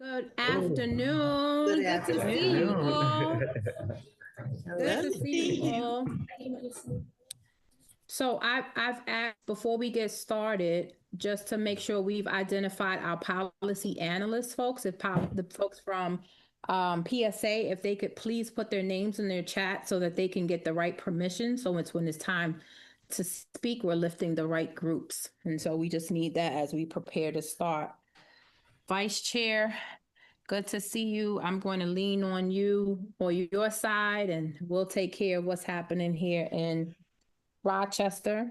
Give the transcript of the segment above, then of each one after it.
Good Good afternoon. Good to see you afternoon. all. Good Hello. to see you all. So I've asked before we get started, just to make sure we've identified our policy analyst folks, the folks from PSA, if they could please put their names in their chat so that they can get the right permission. So it's when it's time to speak, we're lifting the right groups. And so we just need that as we prepare to start. Vice Chair, good to see you. I'm going to lean on you or your side, and we'll take care of what's happening here in Rochester.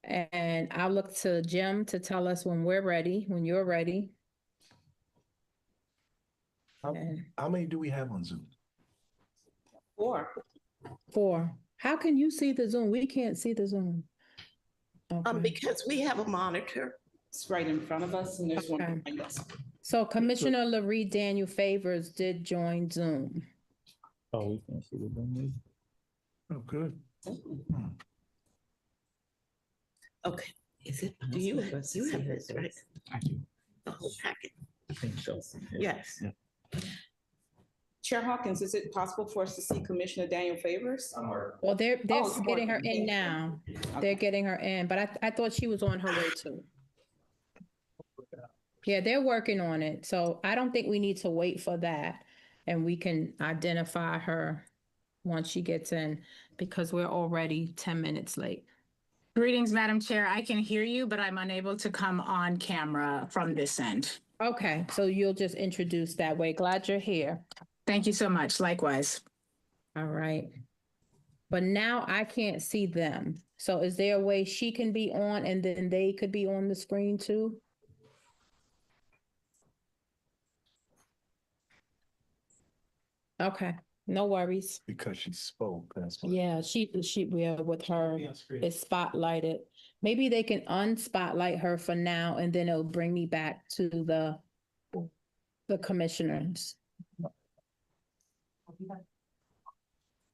And I'll look to Jim to tell us when we're ready, when you're ready. How many do we have on Zoom? 4. Four. How can you see the Zoom? We can't see the Zoom. Okay. Because we have a monitor. It's right in front of us and there's one Okay. behind us. So Commissioner LaRee Daniel Favors did join Zoom. Oh, we can't see the Zoom. Oh, good. Okay. Is it? Do you have this, right? I do. The whole packet. I think so. Yes. Yeah. Chair Hawkins, is it possible for us to see Commissioner Daniel Favors? Well, they're Oh, you're getting her working. in now. Okay. They're getting her in, but I thought she was on her way too. Yeah, they're working on it. So I don't think we need to wait for that. And we can identify her once she gets in because we're already 10 minutes late. Greetings, Madam Chair. I can hear you, but I'm unable to come on camera from this end. Okay, so you'll just introduce that way. Glad you're here. Thank you so much. Likewise. All right. But now I can't see them. So is there a way she can be on and then they could be on the screen too? Okay, no worries. Because she spoke, that's why. Yeah, yeah, with her, it's spotlighted. Maybe they can unspotlight her for now and then it'll bring me back to the commissioners.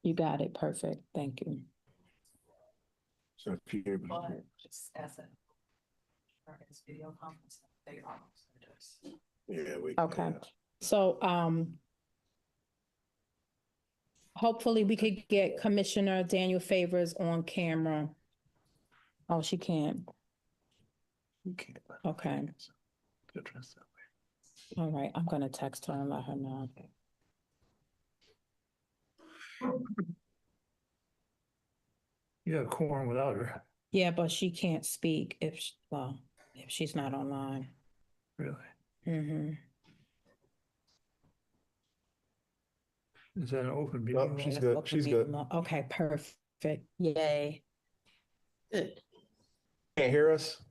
You got it. Perfect. Thank you. So if you're able to. Just as a video conference, they are. Yeah, we. Okay. Yeah. So, hopefully we could get Commissioner Daniel Favors on camera. Oh, she can't. We can't. Okay. Address that way. All right. I'm gonna text her and let her know. You got a quorum without her. Yeah, but she can't speak if she's not online. Really? Mm-hmm. Is that an open meeting? Oh, she's good. She's good. Okay, perfect. Yay. Good. Can't hear us?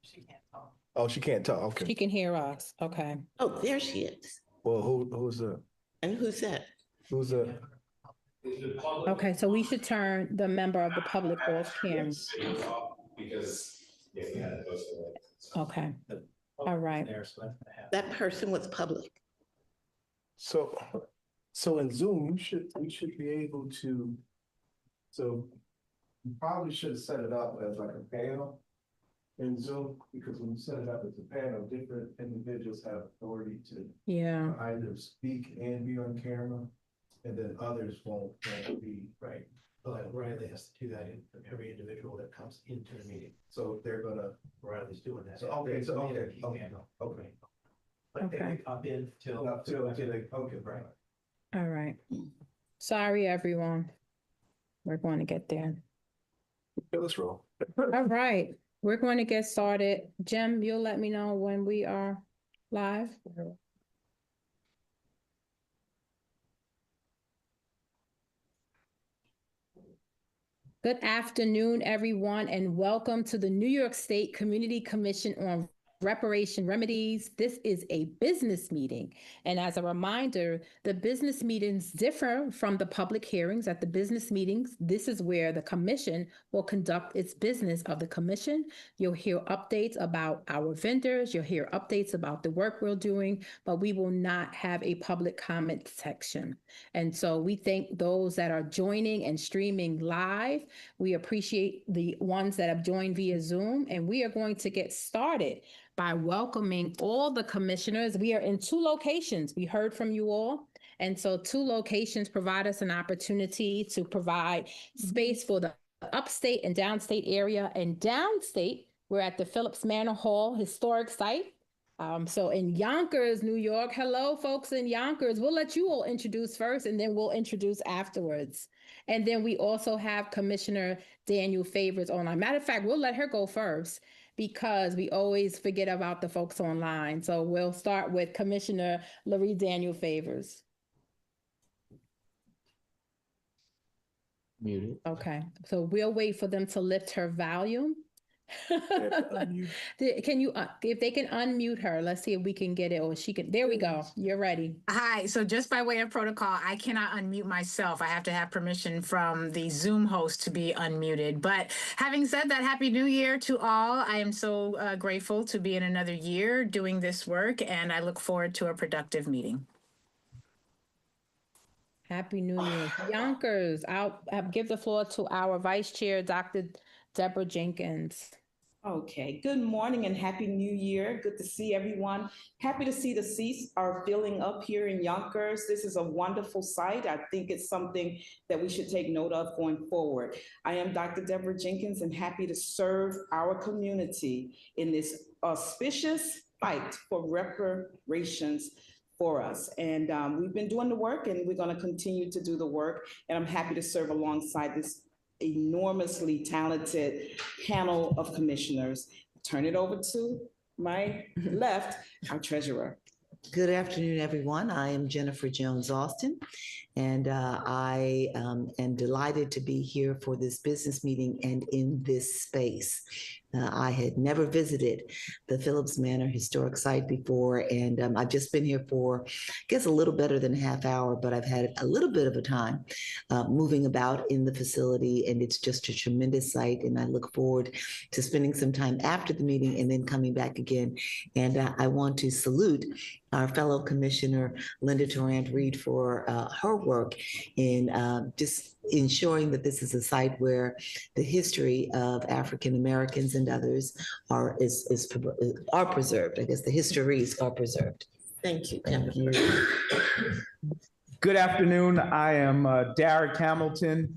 She can't talk. Oh, she can't talk. Okay. She can hear us. Okay. Oh, there she is. Well, who's that? And who's that? Who's that? Okay, so we should turn the member of the public off camera. Because if we had to post it. Okay. All right. That person was public. So in Zoom, we should be able to, so you probably should have set it up as like a panel in Zoom, because when you set it up as a panel, different individuals have authority to either speak and be on camera, and then others won't be. Right. But Riley has to do that in every individual that comes into the meeting. So they're gonna. Riley's doing that. So okay. But they can pop in till they, okay, right. All right. Sorry, everyone. We're going to get there. Yeah, let's roll. All right. We're going to get started. Jim, you'll let me know when we are live. Good afternoon, everyone, and welcome to the New York State Community Commission on Reparations Remedies. This is a business meeting. And as a reminder, the business meetings differ from the public hearings. At the business meetings, this is where the commission will conduct its business of the commission. You'll hear updates about our vendors. You'll hear updates about the work we're doing, but we will not have a public comment section. And so we thank those that are joining and streaming live. We appreciate the ones that have joined via Zoom, and we are going to get started. by welcoming all the commissioners. We are in 2 locations. We heard from you all. And so 2 locations provide us an opportunity to provide space for the upstate and downstate area. And downstate, we're at the Phillips Manor Hall historic site. So in Yonkers, New York, hello, folks in Yonkers. We'll let you all introduce first, and then we'll introduce afterwards. And then we also have Commissioner Daniel Favors online. Matter of fact, we'll let her go first because we always forget about the folks online. So we'll start with Commissioner Larry Daniel Favors. Muted. Okay, so we'll wait for them to lift her volume. Can you, if they can unmute her, let's see if we can get it, or she can, there we go. You're ready. Hi, so just by way of protocol, I cannot unmute myself. I have to have permission from the Zoom host to be unmuted. But having said that, Happy New Year to all. I am so grateful to be in another year doing this work, and I look forward to a productive meeting. Happy New Year. Yonkers, I'll give the floor to our Vice Chair, Dr. Deborah Jenkins. Okay, good morning and Happy New Year. Good to see everyone. Happy to see the seats are filling up here in Yonkers. This is a wonderful site. I think it's something that we should take note of going forward. I am Dr. Deborah Jenkins and happy to serve our community in this auspicious fight for reparations for us. And we've been doing the work and we're going to continue to do the work. And I'm happy to serve alongside this enormously talented panel of commissioners. Turn it over to my left, our treasurer. Good afternoon, everyone. I am Jennifer Jones Austin, and I am delighted to be here for this business meeting and in this space. I had never visited the Phillips Manor historic site before, and I've just been here for, I guess, a little better than a half hour, but I've had a little bit of a time moving about in the facility, and it's just a tremendous site, and I look forward to spending some time after the meeting and then coming back again. And I want to salute our fellow Commissioner Linda Tarrant-Reed for her work in just ensuring that this is a site where the history of African Americans and others are preserved. I guess the histories are preserved. Thank you. Thank you. Good afternoon. I am Derek Hamilton,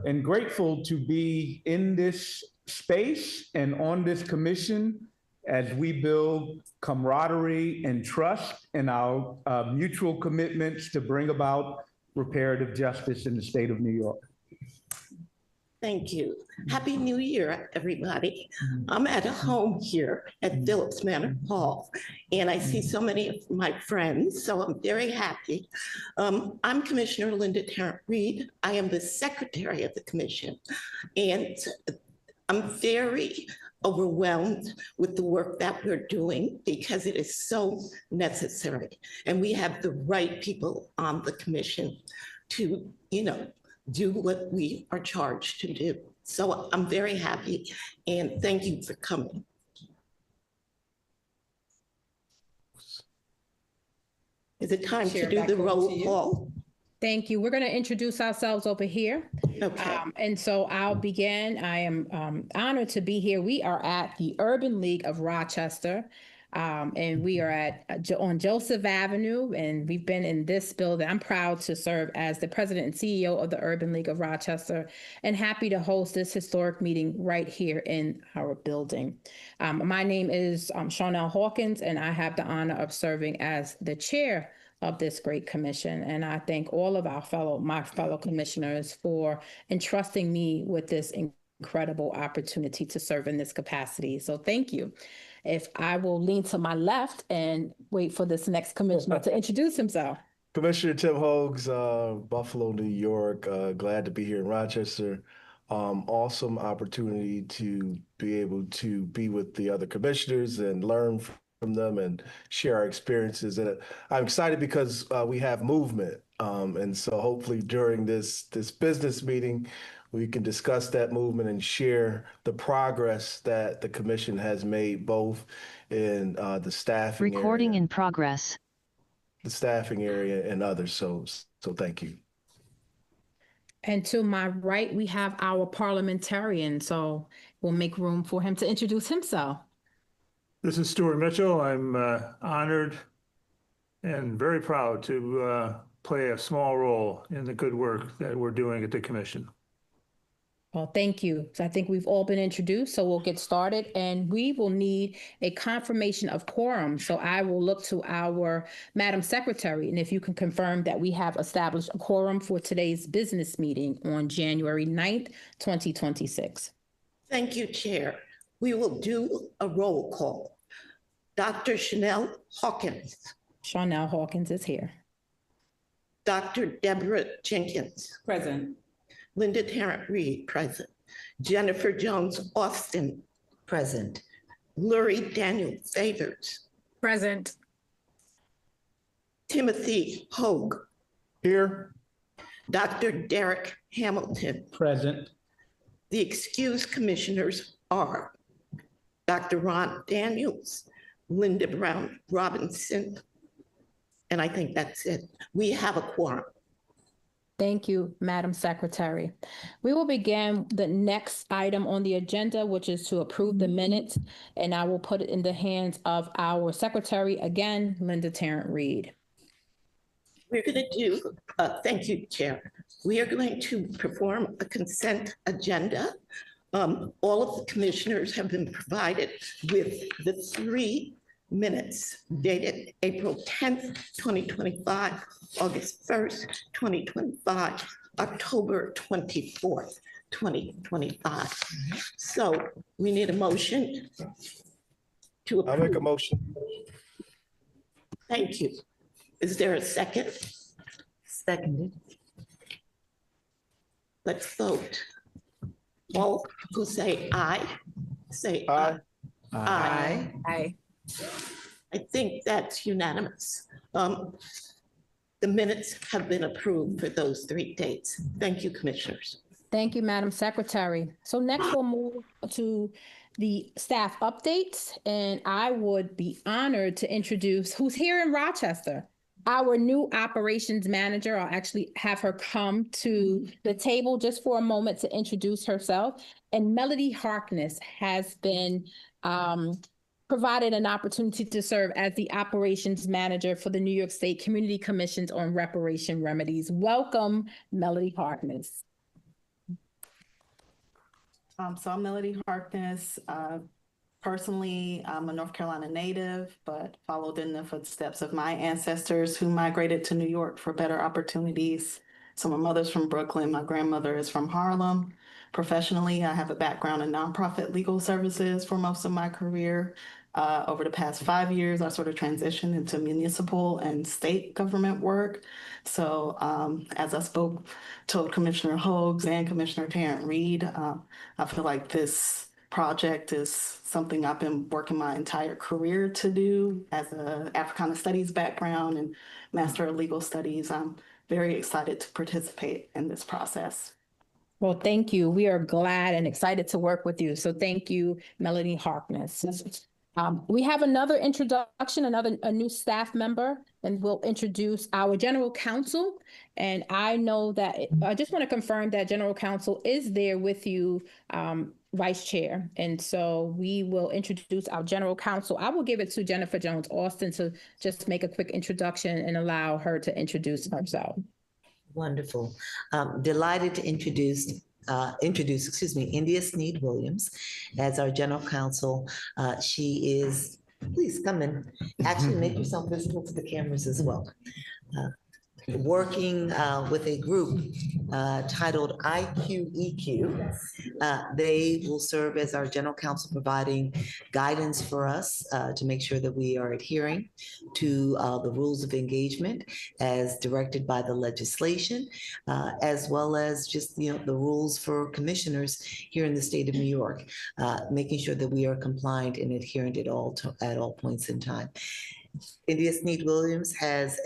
and grateful to be in this space and on this commission as we build camaraderie and trust in our mutual commitments to bring about reparative justice in the state of New York. Thank you. Happy New Year, everybody. I'm at home here at Phillips Manor Hall, and I see so many of my friends, so I'm very happy. I'm Commissioner Linda Tarrant-Reed. I am the secretary of the commission, and I'm very overwhelmed with the work that we're doing because it is so necessary. And we have the right people on the commission to, do what we are charged to do. So I'm very happy and thank you for coming. Is it time to do the roll call? Thank you. We're going to introduce ourselves over here. Okay. And so I'll begin. I am honored to be here. We are at the Urban League of Rochester, and we are on Joseph Avenue, and we've been in this building. I'm proud to serve as the president and CEO of the Urban League of Rochester, and happy to host this historic meeting right here in our building. My name is Shawnell Hawkins, and I have the honor of serving as the chair of this great commission. And I thank all of my fellow commissioners for entrusting me with this incredible opportunity to serve in this capacity. So thank you. If I will lean to my left and wait for this next commissioner to introduce himself. Commissioner Tim Hogues, Buffalo, New York. Glad to be here in Rochester. Awesome opportunity to be able to be with the other commissioners and learn from them and share our experiences. And I'm excited because we have movement. And so hopefully during this business meeting, we can discuss that movement and share the progress that the commission has made, both in the staffing Recording area, in progress. the staffing area and others. So thank you. And to my right, we have our parliamentarian. So we'll make room for him to introduce himself. This is Stuart Mitchell. I'm honored and very proud to play a small role in the good work that we're doing at the commission. Well, thank you. So I think we've all been introduced, so we'll get started, and we will need a confirmation of quorum. So I will look to our Madam Secretary, and if you can confirm that we have established a quorum for today's business meeting on January 9th, 2026. Thank you, Chair. We will do a roll call. Dr. Chanel Hawkins. Chanel Hawkins is here. Dr. Deborah Jenkins. Present. Linda Tarrant-Reed, present. Jennifer Jones Austin. Present. Lurie Daniel Favors. Present. Timothy Hogue. Here. Dr. Derek Hamilton. Present. The excused commissioners are Dr. Ron Daniels, Linda Brown Robinson, and I think that's it. We have a quorum. Thank you, Madam Secretary. We will begin the next item on the agenda, which is to approve the minutes, and I will put it in the hands of our secretary, again, Linda Tarrant-Reed. We're going to do, thank you, Chair. We are going to perform a consent agenda. All of the commissioners have been provided with the 3 minutes dated April 10th, 2025, August 1st, 2025, October 24th, 2025. So we need a motion to approve. I'll make a motion. Thank you. Is there a second? Seconded. Let's vote. All who say aye, say aye. Aye. Aye. I think that's unanimous. The minutes have been approved for those 3 dates. Thank you, commissioners. Thank you, Madam Secretary. So next we'll move to the staff updates, and I would be honored to introduce who's here in Rochester, our new operations manager. I'll actually have her come to the table just for a moment to introduce herself. And Melody Harkness has been provided an opportunity to serve as the operations manager for the New York State Community Commissions on Reparation Remedies. Welcome, Melody Harkness. So I'm Melody Harkness. Personally, I'm a North Carolina native, but followed in the footsteps of my ancestors who migrated to New York for better opportunities. So my mother's from Brooklyn. My grandmother is from Harlem. Professionally, I have a background in nonprofit legal services for most of my career. Over the past 5 years, I sort of transitioned into municipal and state government work. So as I told Commissioner Hogue and Commissioner Tarrant-Reed, I feel like this project is something I've been working my entire career to do. As an Africana Studies background and Master of Legal Studies, I'm very excited to participate in this process. Well, thank you. We are glad and excited to work with you. So thank you, Melody Harkness. We have another introduction, a new staff member, and we'll introduce our general counsel. And I know that, I just want to confirm that general counsel is there with you, Vice Chair. And so we will introduce our general counsel. I will give it to Jennifer Jones Austin to just make a quick introduction and allow her to introduce herself. Wonderful. Delighted to introduce, India Sneed Williams as our general counsel. She is, please come in, actually make yourself visible to the cameras as well. Working with a group titled IQEQ. They will serve as our general counsel, providing guidance for us to make sure that we are adhering to the rules of engagement as directed by the legislation, as well as just the rules for commissioners here in the state of New York, making sure that we are compliant and adherent at all points in time. India Sneed Williams has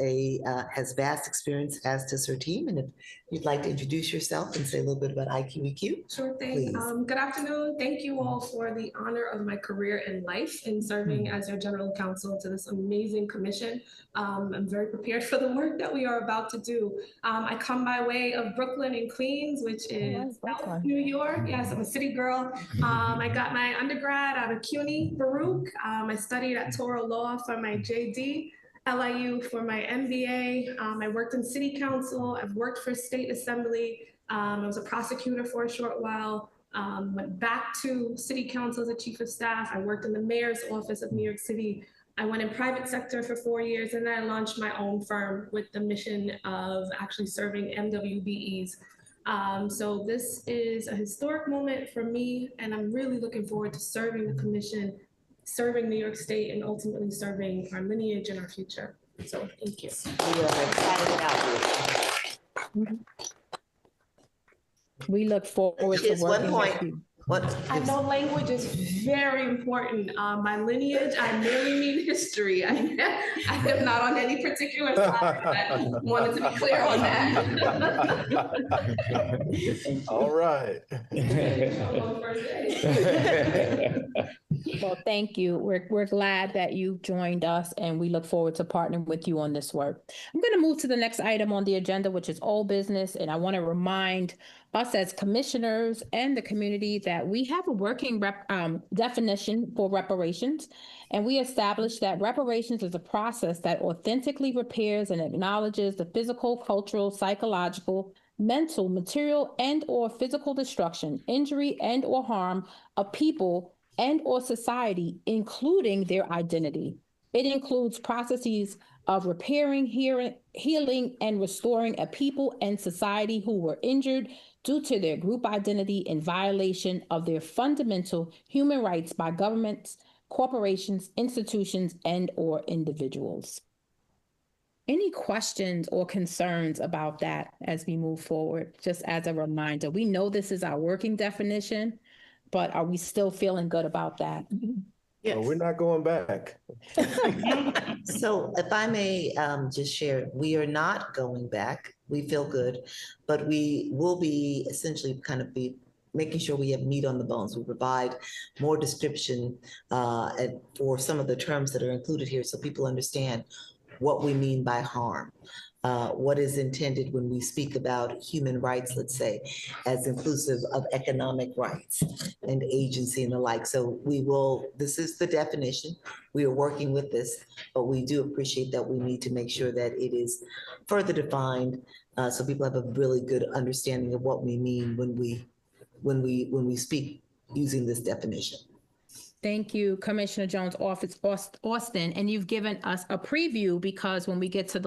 vast experience, as does her team. And if you'd like to introduce yourself and say a little bit about IQEQ. Sure thing. Please. Good afternoon. Thank you all for the honor of my career and life in serving as your general counsel to this amazing commission. I'm very prepared for the work that we are about to do. I come by way of Brooklyn and Queens, which is South New York. Yes, I'm a city girl. I got my undergrad out of CUNY, Baruch. I studied at Toro Law for my JD. LIU for my MBA. I worked in city council. I've worked for state assembly. I was a prosecutor for a short while. Went back to city council as a chief of staff. I worked in the mayor's office of New York City. I went in private sector for 4 years, and then I launched my own firm with the mission of actually serving MWBEs. So this is a historic moment for me, and I'm really looking forward to serving the commission, serving New York State, and ultimately serving our lineage and our future. So thank you. We are excited about this. We look forward to working with you. I know language is very important. My lineage, I merely mean history. I am not on any particular side. I wanted to be clear on that. All right. Well, thank you. We're glad that you joined us, and we look forward to partnering with you on this work. I'm going to move to the next item on the agenda, which is old business, and I want to remind us as commissioners and the community that we have a working definition for reparations, and we established that reparations is a process that authentically repairs and acknowledges the physical, cultural, psychological, mental, material, and or physical destruction, injury, and or harm of people and or society, including their identity. It includes processes of repairing, healing, and restoring a people and society who were injured due to their group identity in violation of their fundamental human rights by governments, corporations, institutions, and or individuals. Any questions or concerns about that as we move forward? Just as a reminder, we know this is our working definition, but are we still feeling good about that? Yes. Well, we're not going back. So if I may just share, we are not going back. We feel good, but we will be essentially kind of be making sure we have meat on the bones. We provide more description for some of the terms that are included here so people understand what we mean by harm. What is intended when we speak about human rights, let's say, as inclusive of economic rights and agency and the like. So this is the definition. We are working with this, but we do appreciate that we need to make sure that it is further defined so people have a really good understanding of what we mean when we speak using this definition. Thank you, Commissioner Jones, Office Austin, and you've given us a preview because when we get to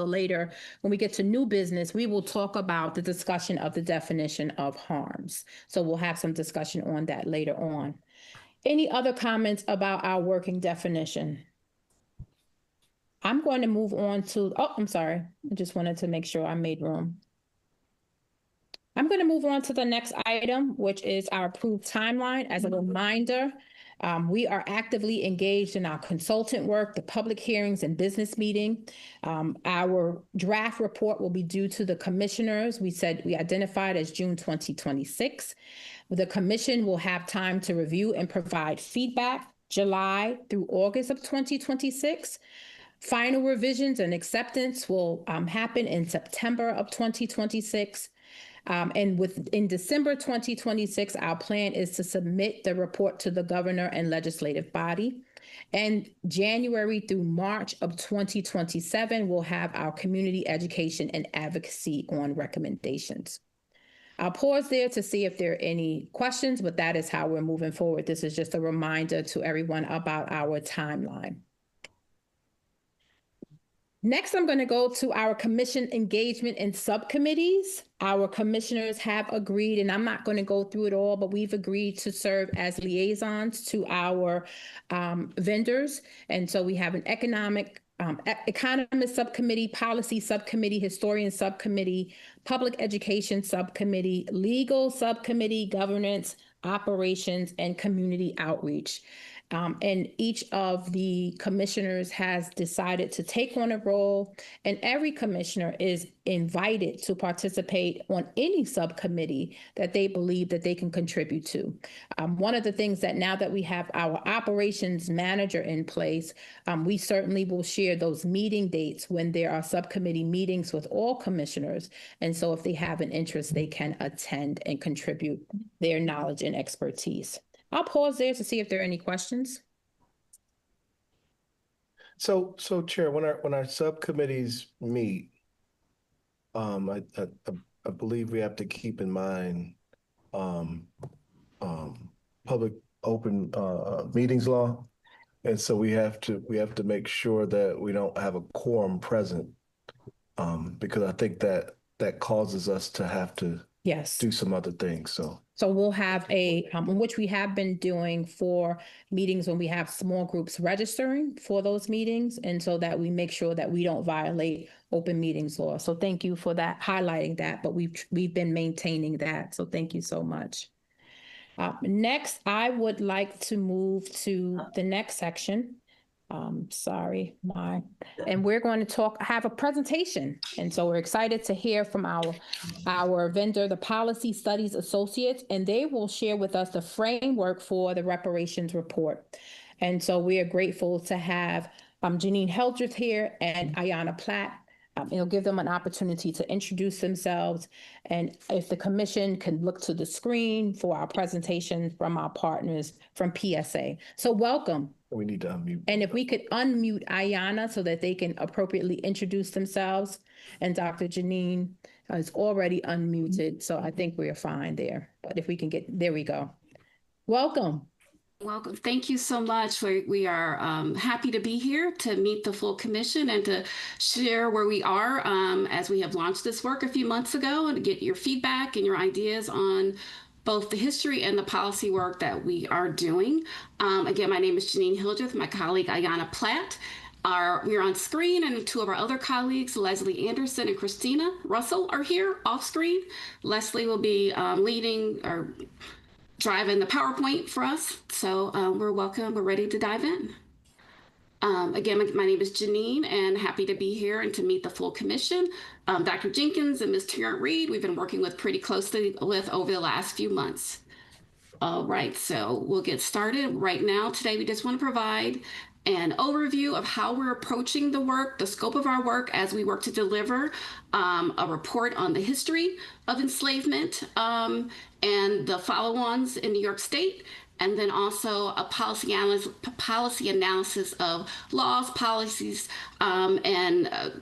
new business, we will talk about the discussion of the definition of harms. So we'll have some discussion on that later on. Any other comments about our working definition? I'm going to move on to, I'm sorry. I just wanted to make sure I made room. I'm going to move on to the next item, which is our approved timeline. As a reminder, we are actively engaged in our consultant work, the public hearings and business meeting. Our draft report will be due to the commissioners. We identified as June 2026. The commission will have time to review and provide feedback July through August of 2026. Final revisions and acceptance will happen in September of 2026. And in December 2026, our plan is to submit the report to the governor and legislative body. And January through March of 2027, we'll have our community education and advocacy on recommendations. I'll pause there to see if there are any questions, but that is how we're moving forward. This is just a reminder to everyone about our timeline. Next, I'm going to go to our commission engagement and subcommittees. Our commissioners have agreed, and I'm not going to go through it all, but we've agreed to serve as liaisons to our vendors. And so we have an economist subcommittee, policy subcommittee, historian subcommittee, public education subcommittee, legal subcommittee, governance, operations, and community outreach. And each of the commissioners has decided to take on a role, and every commissioner is invited to participate on any subcommittee that they believe that they can contribute to. One of the things that now that we have our operations manager in place, we certainly will share those meeting dates when there are subcommittee meetings with all commissioners. And so if they have an interest, they can attend and contribute their knowledge and expertise. I'll pause there to see if there are any questions. So Chair, when our subcommittees meet, I believe we have to keep in mind public open meetings law, and so we have to make sure that we don't have a quorum present, because I think that causes us to have to do some other things. So we'll have which we have been doing for meetings when we have small groups registering for those meetings, and so that we make sure that we don't violate open meetings law. So thank you for that, highlighting that, but we've been maintaining that. So thank you so much. Next, I would like to move to the next section. And we're going to have a presentation. And so we're excited to hear from our vendor, the Policy Studies Associates, and they will share with us the framework for the reparations report. And so we are grateful to have Janine Hildreth here and Ayanna Platt. It'll give them an opportunity to introduce themselves. And if the commission can look to the screen for our presentation from our partners from PSA. So welcome. We need to unmute. And if we could unmute Ayanna so that they can appropriately introduce themselves. And Dr. Janine is already unmuted, so I think we're fine there. But if we can there we go. Welcome. Welcome. Thank you so much. We are happy to be here to meet the full commission and to share where we are as we have launched this work a few months ago, and to get your feedback and your ideas on both the history and the policy work that we are doing. Again, my name is Janine Hildreth. My colleague Ayanna Platt. We're on screen, and two of our other colleagues, Leslie Anderson and Christina Russell, are here off screen. Leslie will be leading or driving the PowerPoint for us. So we're welcome. We're ready to dive in. Again, my name is Janine, and happy to be here and to meet the full commission. Dr. Jenkins and Ms. Tarrant Reed, we've been working with pretty closely with over the last few months. All right, so we'll get started right now. Today, we just want to provide an overview of how we're approaching the work, the scope of our work as we work to deliver a report on the history of enslavement and the follow-ons in New York State, and then also a policy analysis of laws, policies, and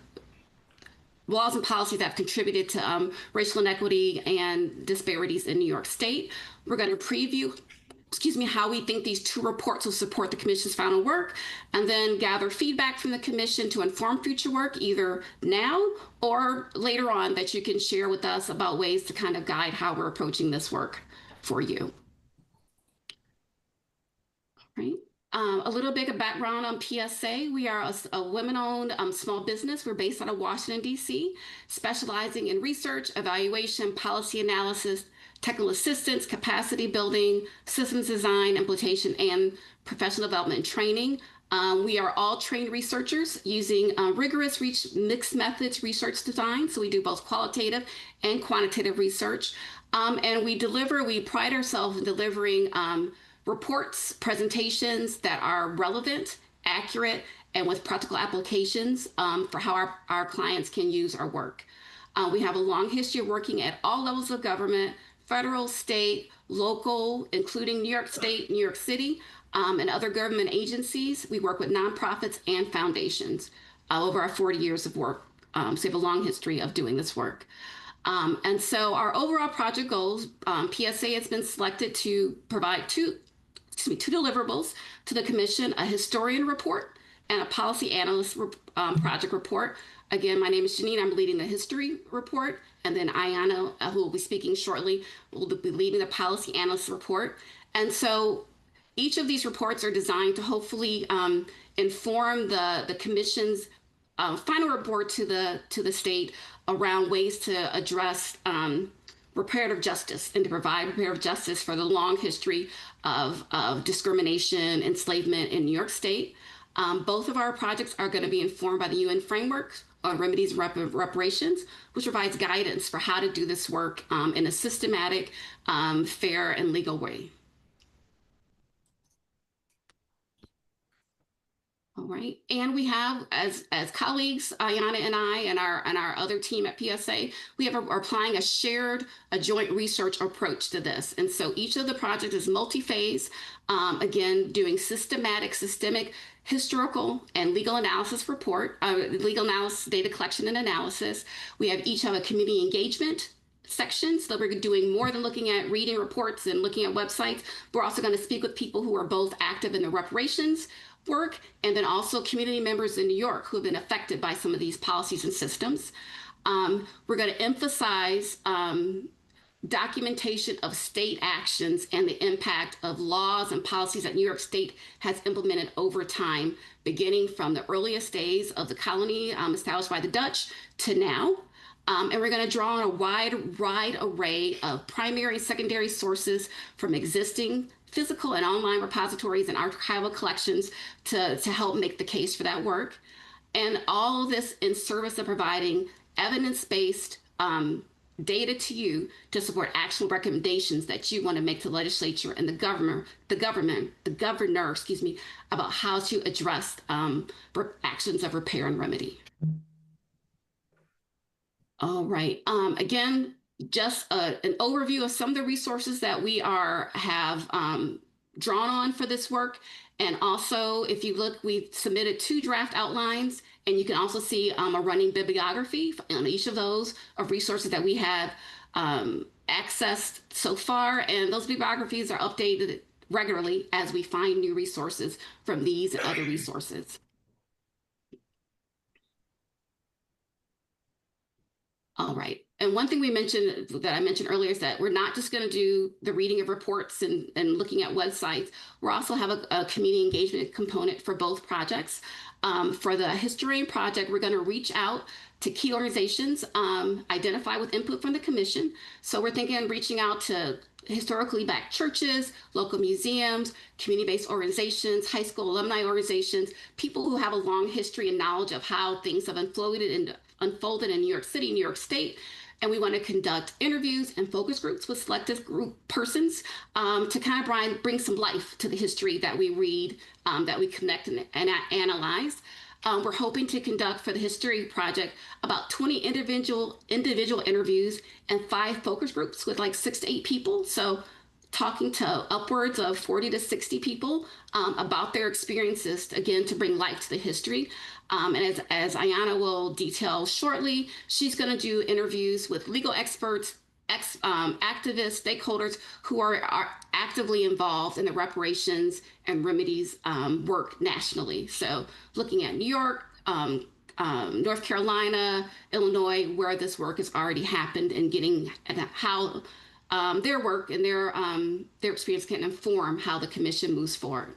laws and policies that have contributed to racial inequity and disparities in New York State. We're going to preview how we think these two reports will support the commission's final work, and then gather feedback from the commission to inform future work, either now or later on, that you can share with us about ways to kind of guide how we're approaching this work for you. Right. A little bit of background on PSA. We are a women-owned small business. We're based out of Washington, D.C., specializing in research, evaluation, policy analysis, technical assistance, capacity building, systems design, implementation, and professional development and training. We are all trained researchers using rigorous mixed methods research design. So we do both qualitative and quantitative research. And we pride ourselves in delivering reports, presentations that are relevant, accurate, and with practical applications for how our clients can use our work. We have a long history of working at all levels of government, federal, state, local, including New York State, New York City, and other government agencies. We work with nonprofits and foundations over our 40 years of work. So we have a long history of doing this work. And so our overall project goals, PSA has been selected to provide two deliverables to the commission: a historian report and a policy analyst project report. Again, my name is Janine. I'm leading the history report. And then Ayanna, who will be speaking shortly, will be leading the policy analyst report. And so each of these reports are designed to hopefully inform the commission's final report to the state around ways to address reparative justice and to provide reparative justice for the long history of discrimination, enslavement in New York State. Both of our projects are going to be informed by the UN framework on remedies reparations, which provides guidance for how to do this work in a systematic, fair, and legal way. All right, and we have, as colleagues, Ayanna and I and our other team at PSA, we are applying a joint research approach to this. And so each of the projects is multi-phase, again, doing systemic, historical, and legal analysis legal analysis, data collection and analysis. We each have a community engagement section, so we're doing more than looking at reading reports and looking at websites. We're also going to speak with people who are both active in the reparations work and then also community members in New York who have been affected by some of these policies and systems. We're going to emphasize documentation of state actions and the impact of laws and policies that New York State has implemented over time, beginning from the earliest days of the colony established by the Dutch to now. And we're going to draw on a wide array of primary and secondary sources from existing physical and online repositories and archival collections to help make the case for that work. And all of this in service of providing evidence-based data to you to support action recommendations that you want to make to the legislature and the governor, excuse me, about how to address actions of repair and remedy. All right. Again, just an overview of some of the resources that we have drawn on for this work. And also, if you look, we've submitted 2 draft outlines, and you can also see a running bibliography on each of those of resources that we have accessed so far. And those bibliographies are updated regularly as we find new resources from these and other resources. All right. And one thing I mentioned earlier is that we're not just going to do the reading of reports and looking at websites. We also have a community engagement component for both projects. For the Historian project, we're going to reach out to key organizations, identify with input from the commission. So we're thinking of reaching out to historically backed churches, local museums, community-based organizations, high school alumni organizations, people who have a long history and knowledge of how things have unfolded in New York City, New York State. And we want to conduct interviews and focus groups with selected group persons to kind of bring some life to the history that we read, that we connect and analyze. We're hoping to conduct for the History Project about 20 individual interviews and 5 focus groups with like 6 to 8 people. So talking to upwards of 40 to 60 people about their experiences, again, to bring life to the history. And as Ayanna will detail shortly, she's going to do interviews with legal experts, activists, stakeholders who are actively involved in the reparations and remedies work nationally. So looking at New York, North Carolina, Illinois, where this work has already happened, and getting how their work and their experience can inform how the commission moves forward.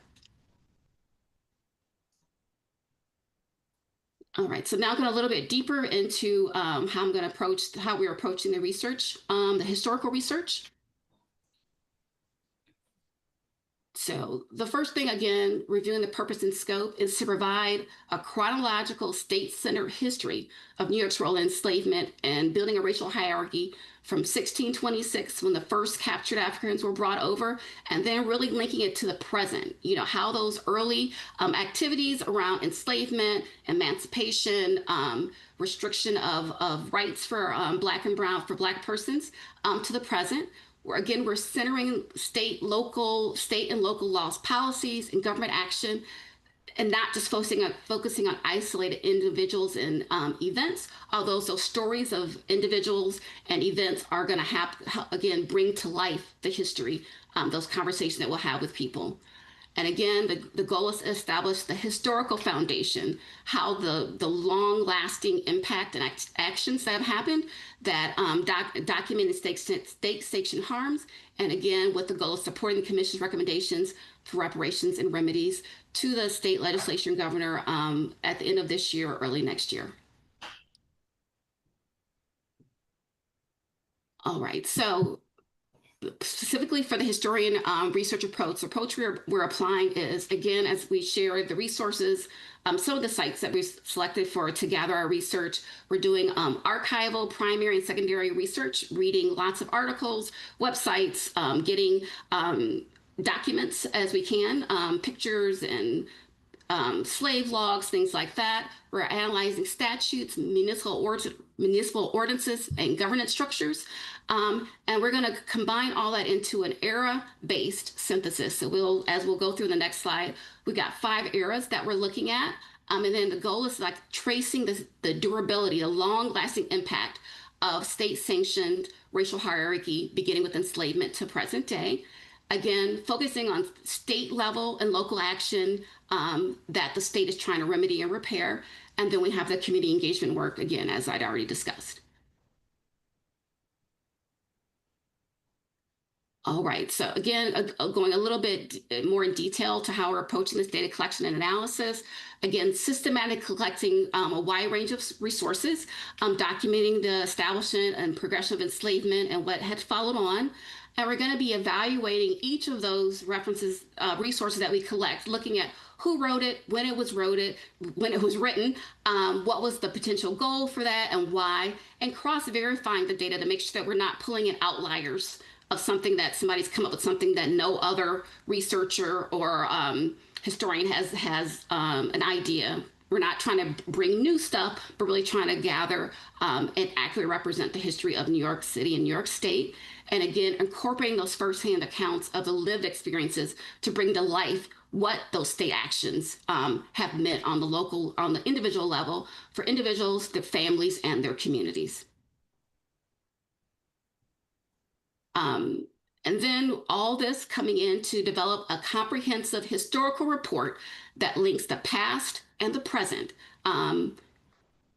All right, so now going a little bit deeper into how we're approaching the research, the historical research. So the first thing, again, reviewing the purpose and scope, is to provide a chronological state-centered history of New York's role in enslavement and building a racial hierarchy from 1626, when the first captured Africans were brought over, and then really linking it to the present, how those early activities around enslavement, emancipation, restriction of rights for Black and Brown, for Black persons, to the present. We're centering state and local laws, policies, and government action, and not just focusing on isolated individuals and events, although those stories of individuals and events are going to again, bring to life the history, those conversations that we'll have with people. And again, the goal is to establish the historical foundation, how the long-lasting impact and actions that have happened that documented state-sanctioned harms, and again, with the goal of supporting the Commission's recommendations for reparations and remedies to the state legislature and governor at the end of this year or early next year. All right, so specifically for the historian research approach, the approach we're applying is, again, as we share the resources, some of the sites that we've selected to gather our research, we're doing archival, primary, and secondary research, reading lots of articles, websites, getting documents as we can, pictures and slave logs, things like that. We're analyzing statutes, municipal ordinances, and governance structures. And we're going to combine all that into an era-based synthesis. So as we'll go through the next slide, we got 5 eras that we're looking at. And then the goal is like tracing the durability, the long-lasting impact of state-sanctioned racial hierarchy, beginning with enslavement to present day. Again, focusing on state level and local action that the state is trying to remedy and repair. And then we have the community engagement work, again, as I'd already discussed. All right, so again, going a little bit more in detail to how we're approaching this data collection and analysis. Again, systematic collecting a wide range of resources, documenting the establishment and progression of enslavement and what had followed on. And we're going to be evaluating each of those references, resources that we collect, looking at who wrote it, when it was written, what was the potential goal for that and why, and cross-verifying the data to make sure that we're not pulling in outliers of something that somebody's come up with, something that no other researcher or historian has an idea. We're not trying to bring new stuff, but really trying to gather and accurately represent the history of New York City and New York State. And again, incorporating those firsthand accounts of the lived experiences to bring to life what those state actions have meant on the individual level for individuals, their families, and their communities. And then all this coming in to develop a comprehensive historical report that links the past and the present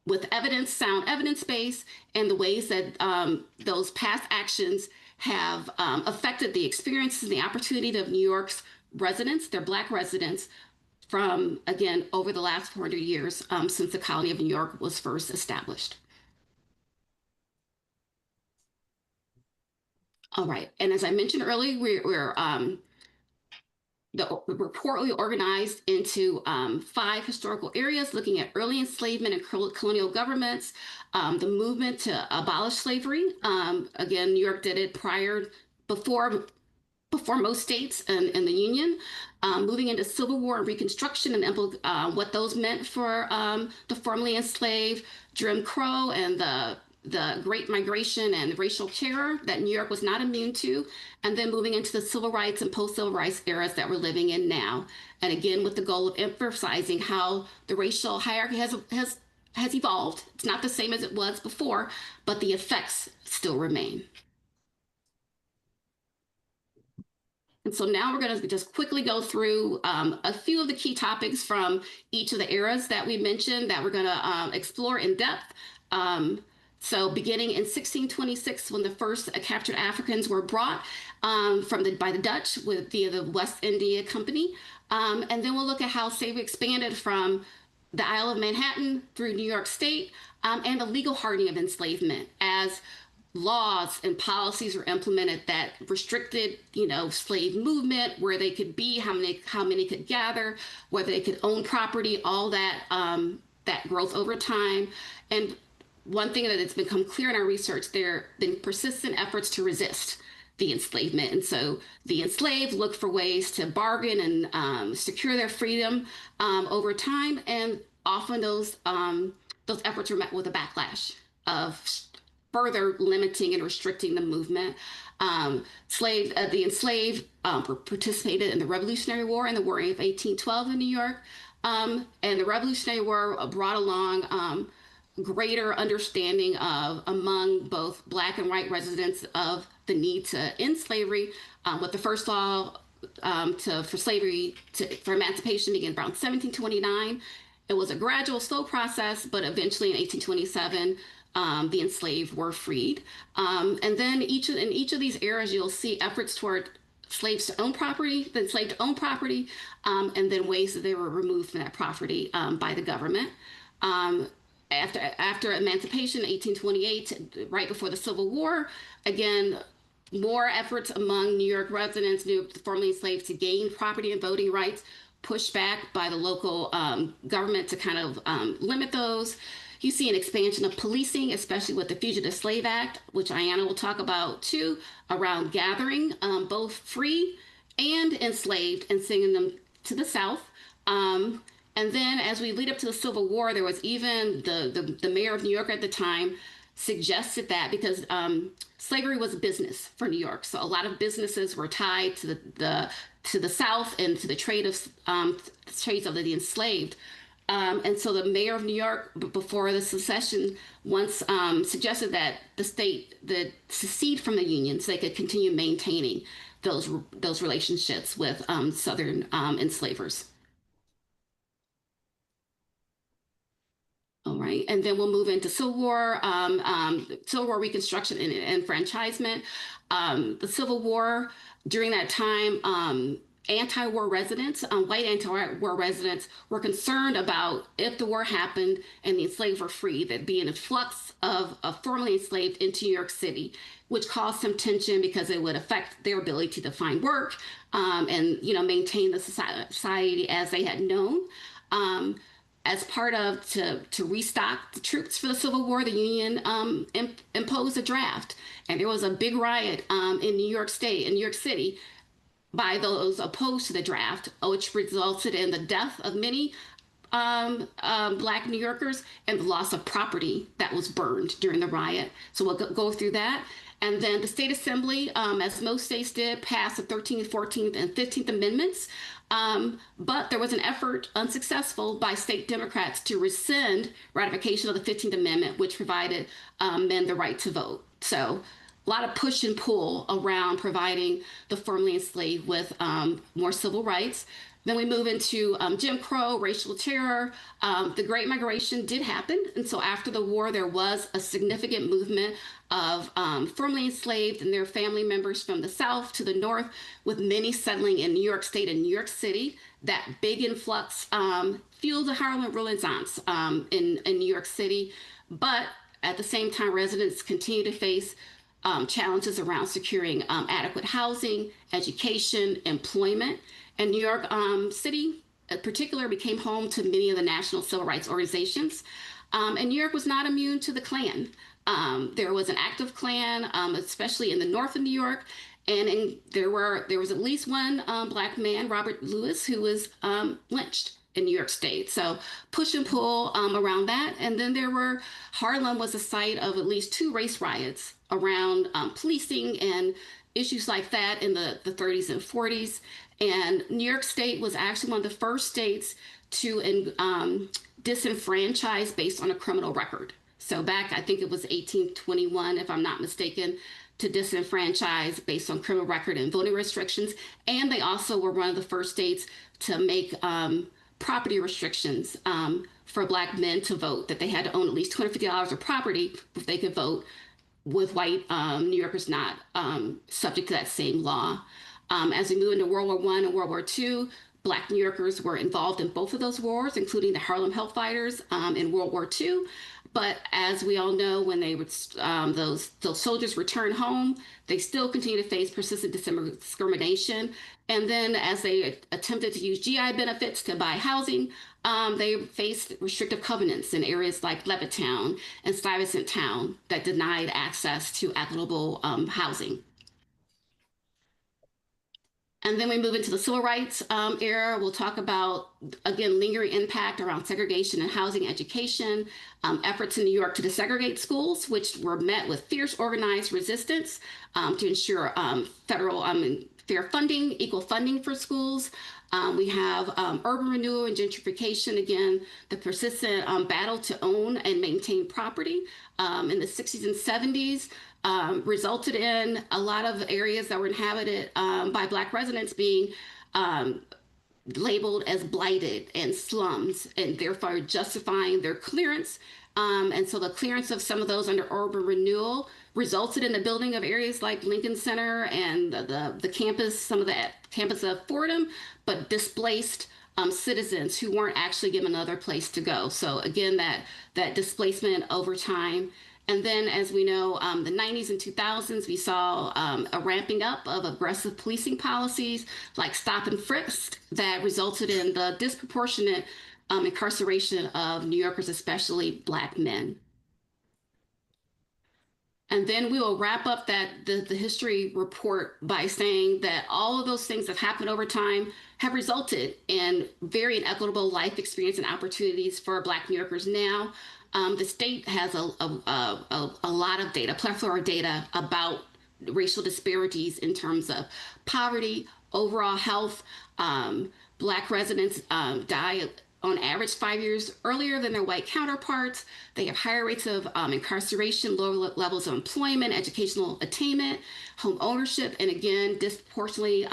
with evidence, sound evidence base, and the ways that those past actions have affected the experiences and the opportunity of New York's residents, their Black residents, from, again, over the last 400 years since the colony of New York was first established. All right, and as I mentioned earlier, the report we organized into 5 historical areas, looking at early enslavement and colonial governments, the movement to abolish slavery. Again, New York did it before most states in the Union, moving into Civil War and Reconstruction and what those meant for the formerly enslaved, Jim Crow, and the Great Migration and racial terror that New York was not immune to, and then moving into the civil rights and post-civil rights eras that we're living in now. And again, with the goal of emphasizing how the racial hierarchy has evolved. It's not the same as it was before, but the effects still remain. And so now we're going to just quickly go through a few of the key topics from each of the eras that we mentioned that we're going to explore in depth. So beginning in 1626, when the first captured Africans were brought by the Dutch via the West India Company. And then we'll look at how slavery expanded from the Isle of Manhattan through New York State and the legal hardening of enslavement as laws and policies were implemented that restricted, slave movement, where they could be, how many could gather, whether they could own property, all that, that growth over time. And one thing that has become clear in our research, there have been persistent efforts to resist the enslavement. And so the enslaved look for ways to bargain and secure their freedom over time. And often those efforts were met with a backlash of further limiting and restricting the movement. The enslaved participated in the Revolutionary War and the War of 1812 in New York. And the Revolutionary War brought along greater understanding among both Black and white residents of the need to end slavery, with the first law for emancipation began around 1729. It was a gradual, slow process, but eventually in 1827, the enslaved were freed. And then in each of these eras, you'll see efforts toward slaves to own property, the enslaved to own property, and then ways that they were removed from that property by the government. after emancipation, 1828, right before the Civil War, again, more efforts among New York residents, formerly enslaved, to gain property and voting rights, pushed back by the local government to kind of limit those. You see an expansion of policing, especially with the Fugitive Slave Act, which Ayanna will talk about too, around gathering both free and enslaved and sending them to the South. And then as we lead up to the Civil War, there was even the mayor of New York at the time suggested that because slavery was a business for New York. So a lot of businesses were tied to the South and to the trades of the enslaved. And so the mayor of New York, before the secession, once suggested that the state that secede from the Union so they could continue maintaining those relationships with Southern enslavers. All right, and then we'll move into Civil War Reconstruction and enfranchisement. The Civil War, during that time, anti-war residents, white anti-war residents, were concerned about if the war happened and the enslaved were free, there'd be an influx of formerly enslaved into New York City, which caused some tension because it would affect their ability to find work and maintain the society as they had known. As part of to restock the troops for the Civil War, the Union imposed a draft, and there was a big riot in New York City by those opposed to the draft, which resulted in the death of many Black New Yorkers and the loss of property that was burned during the riot. So we'll go through that. And then the state assembly, as most states did, passed the 13th, 14th, and 15th Amendments. But there was an effort, unsuccessful, by state Democrats to rescind ratification of the 15th Amendment, which provided men the right to vote. So a lot of push and pull around providing the formerly enslaved with more civil rights. Then we move into Jim Crow, racial terror. The Great Migration did happen. And so after the war, there was a significant movement of formerly enslaved and their family members from the South to the North, with many settling in New York State and New York City. That big influx fueled the Harlem Renaissance in New York City. But at the same time, residents continue to face challenges around securing adequate housing, education, employment. And New York City, in particular, became home to many of the national civil rights organizations. And New York was not immune to the Klan. There was an active Klan, especially in the north of New York. And there was at least one Black man, Robert Lewis, who was lynched in New York State. So push and pull around that. And then Harlem was the site of at least 2 race riots around policing and issues like that in the 30s and 40s. And New York State was actually one of the first states to disenfranchise based on a criminal record. So back, I think it was 1821, if I'm not mistaken, to disenfranchise based on criminal record and voting restrictions. And they also were one of the first states to make property restrictions for Black men to vote, that they had to own at least $250 of property if they could vote, with white New Yorkers not subject to that same law. As we move into World War I and World War II, Black New Yorkers were involved in both of those wars, including the Harlem Hellfighters in World War II. But as we all know, when those soldiers returned home, they still continue to face persistent discrimination. And then as they attempted to use GI benefits to buy housing, they faced restrictive covenants in areas like Levittown and Stuyvesant Town that denied access to equitable housing. And then we move into the civil rights era. We'll talk about, again, lingering impact around segregation and housing education, efforts in New York to desegregate schools, which were met with fierce organized resistance to ensure fair funding, equal funding for schools. We have urban renewal and gentrification, again, the persistent battle to own and maintain property in the 60s and 70s. Resulted in a lot of areas that were inhabited by Black residents being labeled as blighted and slums, and therefore justifying their clearance. And so the clearance of some of those under urban renewal resulted in the building of areas like Lincoln Center and the campus, some of the campus of Fordham, but displaced citizens who weren't actually given another place to go. So again, that displacement over time. And then, as we know, the 90s and 2000s, we saw a ramping up of aggressive policing policies like stop and frisk that resulted in the disproportionate incarceration of New Yorkers, especially Black men. And then we will wrap up the history report by saying that all of those things that happened over time have resulted in very inequitable life experience and opportunities for Black New Yorkers now. The state has a lot of data, a plethora of data about racial disparities in terms of poverty, overall health. Black residents die on average 5 years earlier than their white counterparts. They have higher rates of incarceration, lower levels of employment, educational attainment, home ownership, and again, disproportionately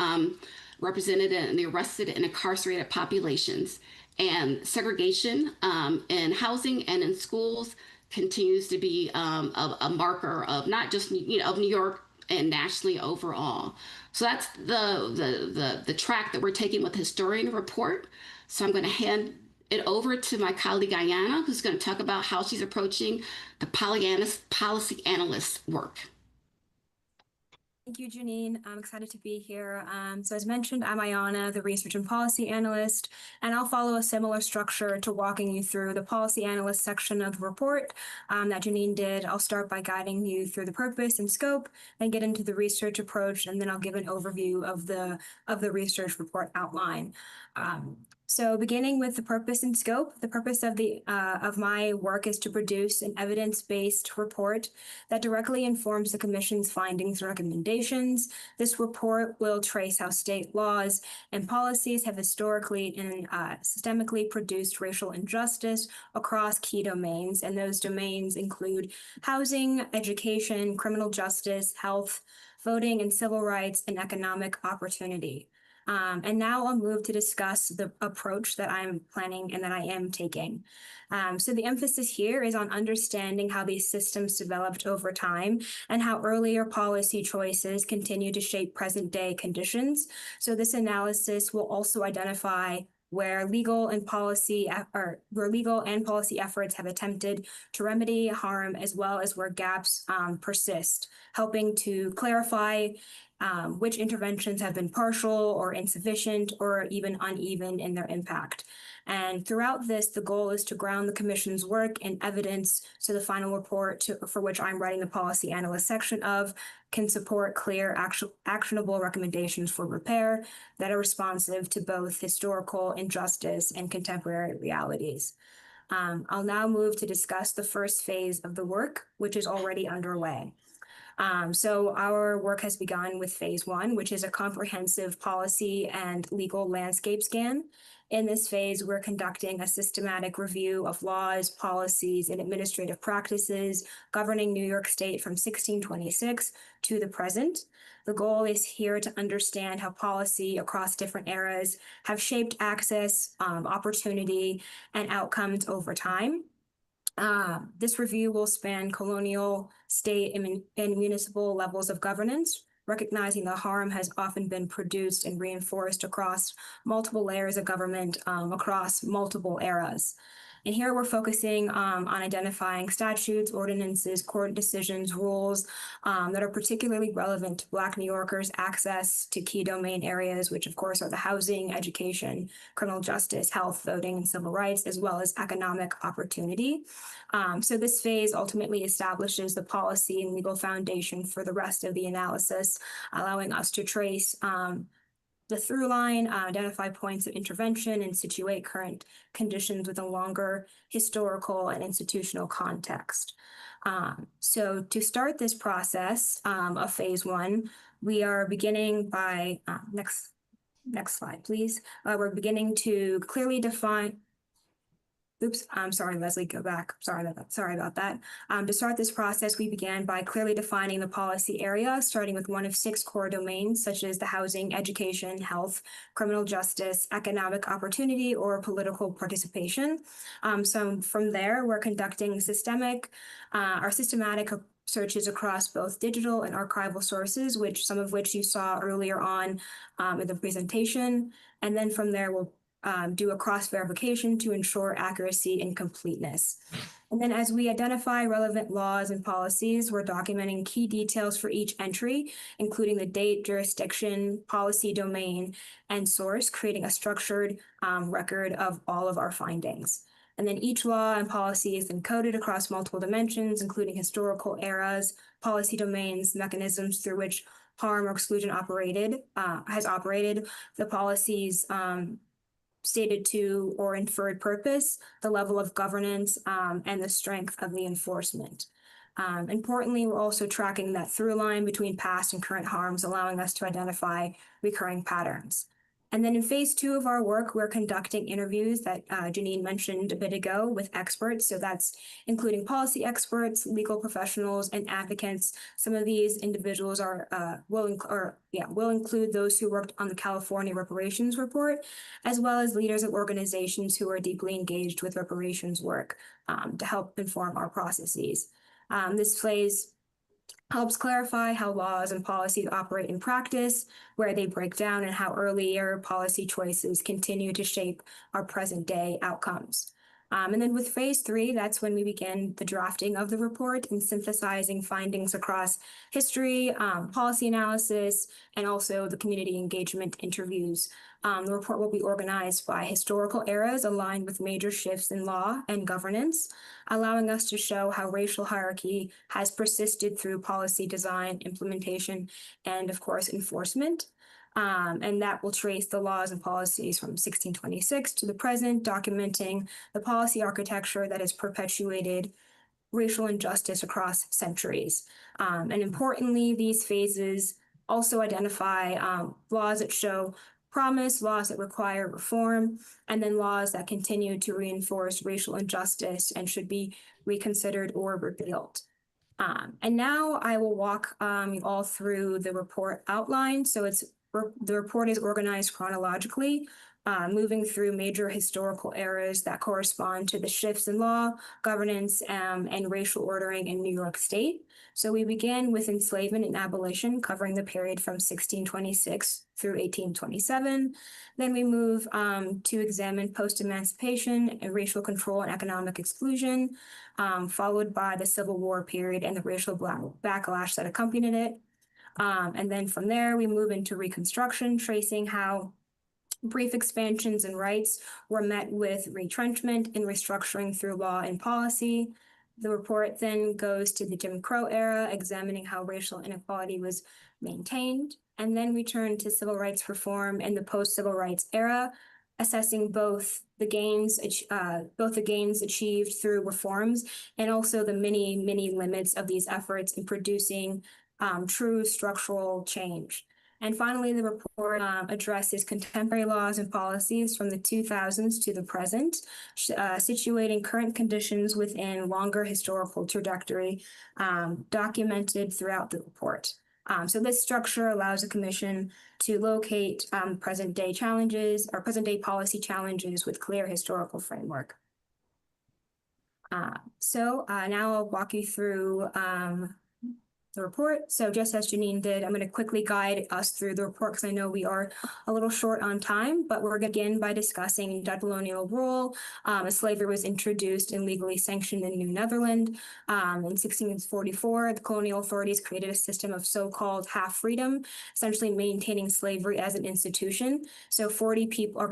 represented in the arrested and incarcerated populations. And segregation in housing and in schools continues to be a marker of not just of New York and nationally overall. So that's the track that we're taking with the historian report. So I'm going to hand it over to my colleague Ayanna, who's going to talk about how she's approaching the policy analyst work. Thank you, Janine. I'm excited to be here. So as mentioned, I'm Ayanna, the research and policy analyst, and I'll follow a similar structure to walking you through the policy analyst section of the report that Janine did. I'll start by guiding you through the purpose and scope, then get into the research approach, and then I'll give an overview of the research report outline. So beginning with the purpose and scope, the purpose of my work is to produce an evidence-based report that directly informs the Commission's findings and recommendations. This report will trace how state laws and policies have historically and systemically produced racial injustice across key domains, and those domains include housing, education, criminal justice, health, voting and civil rights, and economic opportunity. And now I'll move to discuss the approach that I'm planning and that I am taking. So the emphasis here is on understanding how these systems developed over time and how earlier policy choices continue to shape present day conditions. So this analysis will also identify where legal and policy efforts have attempted to remedy harm, as well as where gaps persist, helping to clarify which interventions have been partial or insufficient or even uneven in their impact. And throughout this, the goal is to ground the Commission's work in evidence so the final report for which I'm writing the policy analyst section of can support clear, actionable recommendations for repair that are responsive to both historical injustice and contemporary realities. I'll now move to discuss the first phase of the work, which is already underway. So our work has begun with phase one, which is a comprehensive policy and legal landscape scan. In this phase, we're conducting a systematic review of laws, policies, and administrative practices governing New York State from 1626 to the present. The goal is here to understand how policy across different eras have shaped access, opportunity, and outcomes over time. This review will span colonial, state, and municipal levels of governance, recognizing that harm has often been produced and reinforced across multiple layers of government across multiple eras. And here we're focusing on identifying statutes, ordinances, court decisions, rules that are particularly relevant to Black New Yorkers' access to key domain areas, which of course are the housing, education, criminal justice, health, voting, and civil rights, as well as economic opportunity. So this phase ultimately establishes the policy and legal foundation for the rest of the analysis, allowing us to trace the through line, identify points of intervention, and situate current conditions with a longer historical and institutional context. So to start this process of phase one, we are beginning by, next slide, please. We're beginning to clearly define. Oops, I'm sorry, Leslie, go back. Sorry about that. To start this process, we began by clearly defining the policy area, starting with one of 6 core domains, such as the housing, education, health, criminal justice, economic opportunity, or political participation. So from there, we're conducting our systematic searches across both digital and archival sources, some of which you saw earlier on in the presentation. And then from there, we'll do a cross-verification to ensure accuracy and completeness. And then as we identify relevant laws and policies, we're documenting key details for each entry, including the date, jurisdiction, policy domain, and source, creating a structured record of all of our findings. And then each law and policy is encoded across multiple dimensions, including historical eras, policy domains, mechanisms through which harm or exclusion has operated, the policies stated to or inferred purpose, the level of governance, and the strength of the enforcement. Importantly, we're also tracking that through line between past and current harms, allowing us to identify recurring patterns. And then in phase 2 of our work, we're conducting interviews that Janine mentioned a bit ago with experts. So that's including policy experts, legal professionals, and advocates. Some of these individuals will include those who worked on the California Reparations Report, as well as leaders of organizations who are deeply engaged with reparations work to help inform our processes. This phase helps clarify how laws and policies operate in practice, where they break down, and how earlier policy choices continue to shape our present day outcomes. And then with phase 3, that's when we begin the drafting of the report and synthesizing findings across history, policy analysis, and also the community engagement interviews. The report will be organized by historical eras aligned with major shifts in law and governance, allowing us to show how racial hierarchy has persisted through policy design, implementation, and of course, enforcement. And that will trace the laws and policies from 1626 to the present, documenting the policy architecture that has perpetuated racial injustice across centuries. And importantly, these phases also identify laws that show promise, laws that require reform, and then laws that continue to reinforce racial injustice and should be reconsidered or repealed. And now I will walk you all through the report outline. So the report is organized chronologically, moving through major historical eras that correspond to the shifts in law, governance, and racial ordering in New York State. So we begin with enslavement and abolition, covering the period from 1626 through 1827. Then we move to examine post-emancipation and racial control and economic exclusion, followed by the Civil War period and the racial backlash that accompanied it. And then from there, we move into Reconstruction, tracing how brief expansions and rights were met with retrenchment and restructuring through law and policy. The report then goes to the Jim Crow era, examining how racial inequality was maintained. And then we turn to civil rights reform in the post-civil rights era, assessing both the gains achieved through reforms and also the many limits of these efforts in producing true structural change. And finally, the report addresses contemporary laws and policies from the 2000s to the present, situating current conditions within longer historical trajectory documented throughout the report. So this structure allows the Commission to locate present day challenges or present day policy challenges with clear historical framework. So now I'll walk you through the report. So just as Janine did, I'm going to quickly guide us through the report because I know we are a little short on time, but we're going to begin by discussing Dutch colonial rule. As slavery was introduced and legally sanctioned in New Netherland. In 1644, the colonial authorities created a system of so-called half freedom, essentially maintaining slavery as an institution. So 40 people, or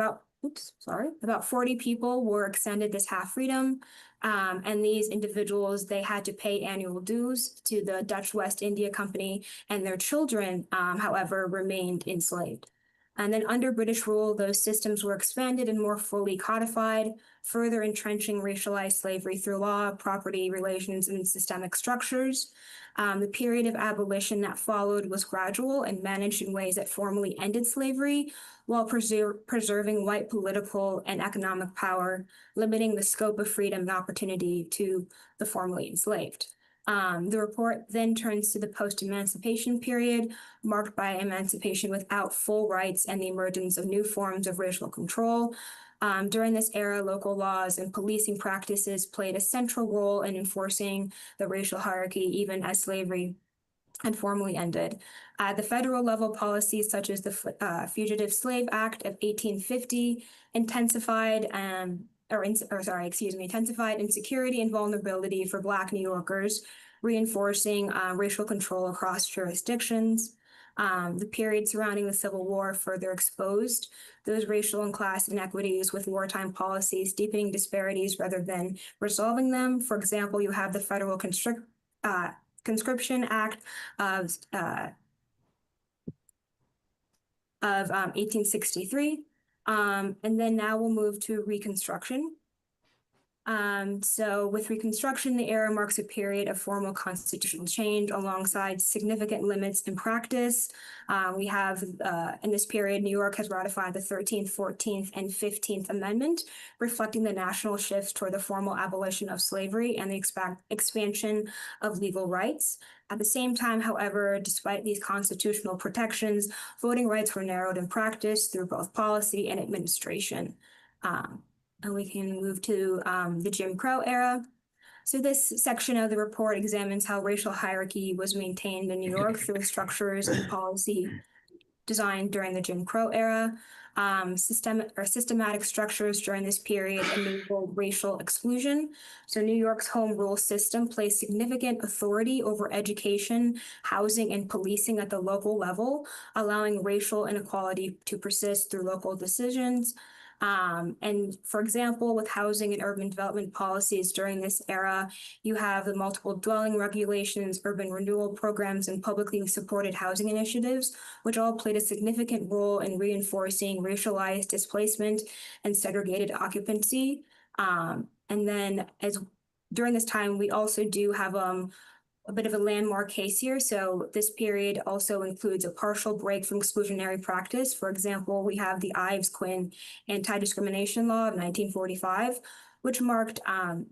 about 40 people were extended this half freedom. And these individuals, they had to pay annual dues to the Dutch West India Company, and their children, however, remained enslaved. And then under British rule, those systems were expanded and more fully codified, further entrenching racialized slavery through law, property relations, and systemic structures. The period of abolition that followed was gradual and managed in ways that formally ended slavery, while preserving white political and economic power, limiting the scope of freedom and opportunity to the formerly enslaved. The report then turns to the post-emancipation period, marked by emancipation without full rights and the emergence of new forms of racial control. During this era, local laws and policing practices played a central role in enforcing the racial hierarchy, even as slavery and formally ended. At the federal level, policies such as the Fugitive Slave Act of 1850 intensified insecurity and vulnerability for Black New Yorkers, reinforcing racial control across jurisdictions. The period surrounding the Civil War further exposed those racial and class inequities, with wartime policies deepening disparities rather than resolving them. For example, you have the Federal Conscription Act of 1863. And then now we'll move to Reconstruction. So with Reconstruction, the era marks a period of formal constitutional change alongside significant limits in practice. We have, in this period, New York has ratified the 13th, 14th, and 15th Amendment, reflecting the national shifts toward the formal abolition of slavery and the expansion of legal rights. At the same time, however, despite these constitutional protections, voting rights were narrowed in practice through both policy and administration. And we can move to the Jim Crow era. So this section of the report examines how racial hierarchy was maintained in New York through structures and policy designed during the Jim Crow era. Systematic structures during this period enabled racial exclusion. So New York's home rule system placed significant authority over education, housing, and policing at the local level, allowing racial inequality to persist through local decisions. And for example, with housing and urban development policies during this era, you have the multiple dwelling regulations, urban renewal programs, and publicly supported housing initiatives, which all played a significant role in reinforcing racialized displacement and segregated occupancy. And then during this time, we also do have a bit of a landmark case here. So this period also includes a partial break from exclusionary practice. For example, we have the Ives-Quinn Anti-Discrimination Law of 1945, which marked an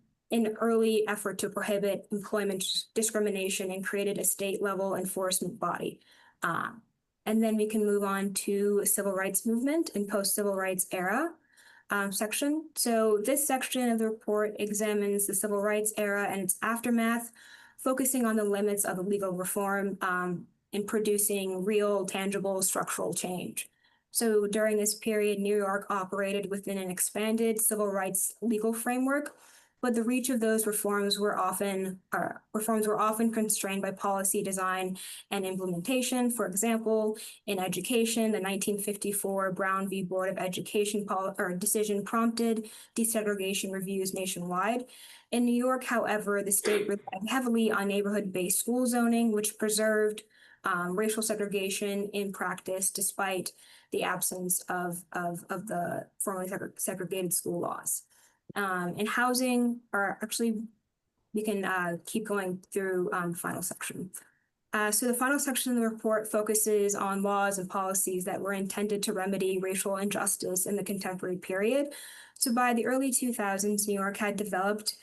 early effort to prohibit employment discrimination and created a state-level enforcement body. And then we can move on to civil rights movement and post-civil rights era. Section. So this section of the report examines the civil rights era and its aftermath, focusing on the limits of legal reform in producing real, tangible structural change. So during this period, New York operated within an expanded civil rights legal framework, but the reach of those reforms were often constrained by policy design and implementation. For example, in education, the 1954 Brown v. Board of Education decision prompted desegregation reviews nationwide. In New York, however, the state relied heavily on neighborhood-based school zoning, which preserved racial segregation in practice despite the absence of the formerly segregated school laws. And housing, we can keep going through the final section. So the final section of the report focuses on laws and policies that were intended to remedy racial injustice in the contemporary period. So by the early 2000s, New York had developed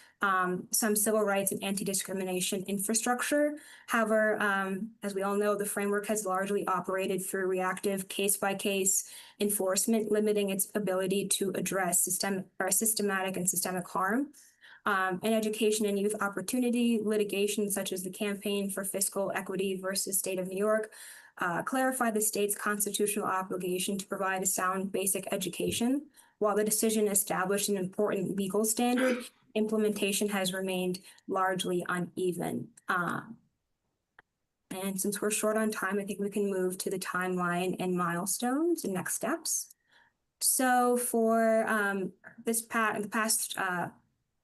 some civil rights and anti-discrimination infrastructure. However, as we all know, the framework has largely operated through reactive case-by-case enforcement, limiting its ability to address systematic and systemic harm. In education and youth opportunity, litigation such as the Campaign for Fiscal Equity versus State of New York clarified the state's constitutional obligation to provide a sound basic education. While the decision established an important legal standard, implementation has remained largely uneven. And since we're short on time, I think we can move to the timeline and milestones and next steps. So for the past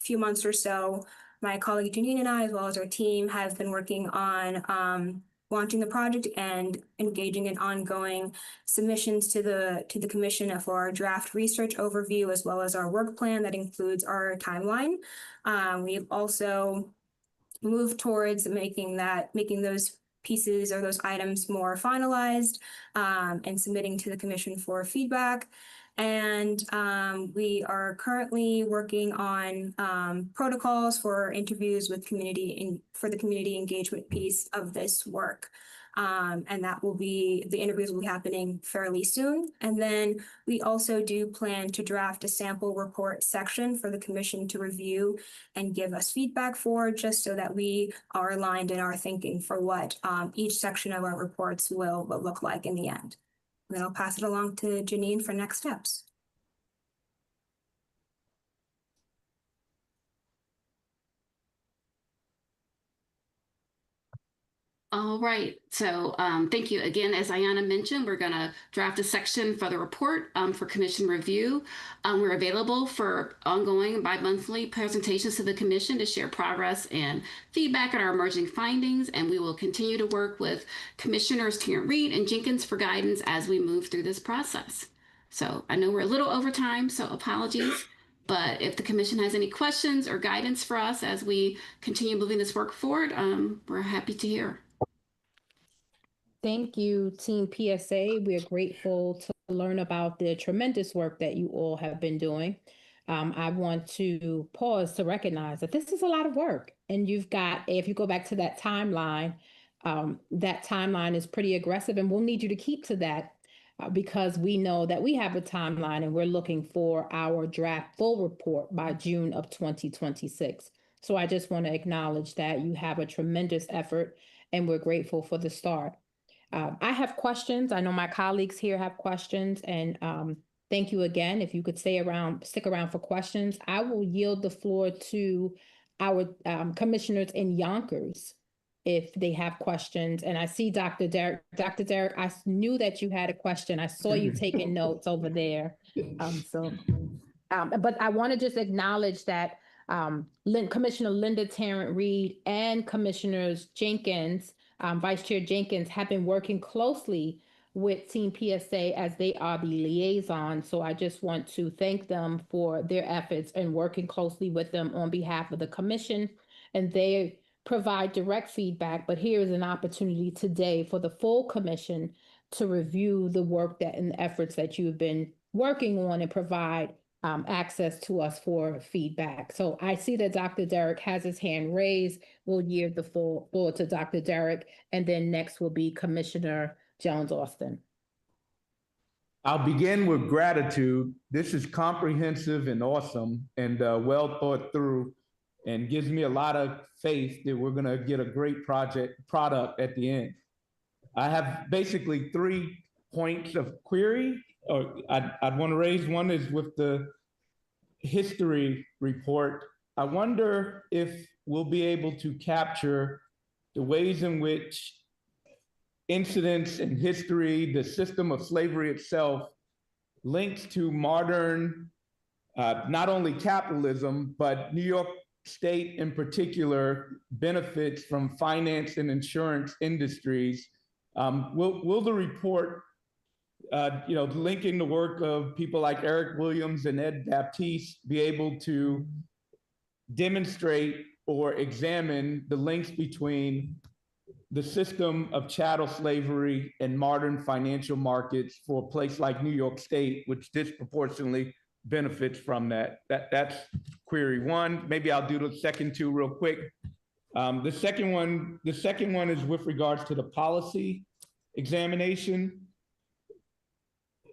few months or so, my colleague Janine and I, as well as our team, have been working on launching the project and engaging in ongoing submissions to the commission for our draft research overview, as well as our work plan that includes our timeline. We've also moved towards making those pieces or those items more finalized and submitting to the commission for feedback. And we are currently working on protocols for interviews with for the community engagement piece of this work. And that will be, the interviews will be happening fairly soon. And then we also do plan to draft a sample report section for the commission to review and give us feedback for, just so that we are aligned in our thinking for what each section of our reports will look like in the end. And then I'll pass it along to Janine for next steps. All right, so thank you again. As Ayanna mentioned, we're going to draft a section for the report for commission review. We're available for ongoing bi-monthly presentations to the commission to share progress and feedback on our emerging findings, and we will continue to work with Commissioners Tarrant-Reed and Jenkins for guidance as we move through this process. So I know we're a little over time, so apologies. But if the commission has any questions or guidance for us as we continue moving this work forward, we're happy to hear. Thank you, Team PSA. We are grateful to learn about the tremendous work that you all have been doing. I want to pause to recognize that this is a lot of work. And you've got, if you go back to that timeline is pretty aggressive, and we'll need you to keep to that because we know that we have a timeline and we're looking for our draft full report by June of 2026. So I just want to acknowledge that you have a tremendous effort and we're grateful for the start. I have questions. I know my colleagues here have questions, and thank you again. If you could stick around for questions, I will yield the floor to our commissioners in Yonkers if they have questions. And I see Dr. Derek. Dr. Derek, I knew that you had a question. I saw you taking notes over there. But I want to just acknowledge that Commissioner Linda Tarrant-Reed and Commissioners Jenkins, Vice Chair Jenkins, have been working closely with Team PSA as they are the liaison. So I just want to thank them for their efforts and working closely with them on behalf of the commission. And they provide direct feedback, but here is an opportunity today for the full commission to review the work and the efforts that you've been working on and provide access to us for feedback. So I see that Dr. Derek has his hand raised. We'll yield the floor to Dr. Derek, and then next will be Commissioner Jones-Austin. I'll begin with gratitude. This is comprehensive and awesome and well thought through, and gives me a lot of faith that we're gonna get a great product at the end. I have basically 3 points of query, or I'd want to raise. One is with the history report. I wonder if we'll be able to capture the ways in which incidents in history, the system of slavery itself, links to modern, not only capitalism, but New York State in particular benefits from finance and insurance industries. Will the report, linking the work of people like Eric Williams and Ed Baptiste, be able to demonstrate or examine the links between the system of chattel slavery and modern financial markets for a place like New York State, which disproportionately benefits from that? That's query one. Maybe I'll do the second two real quick. The second one is with regards to the policy examination.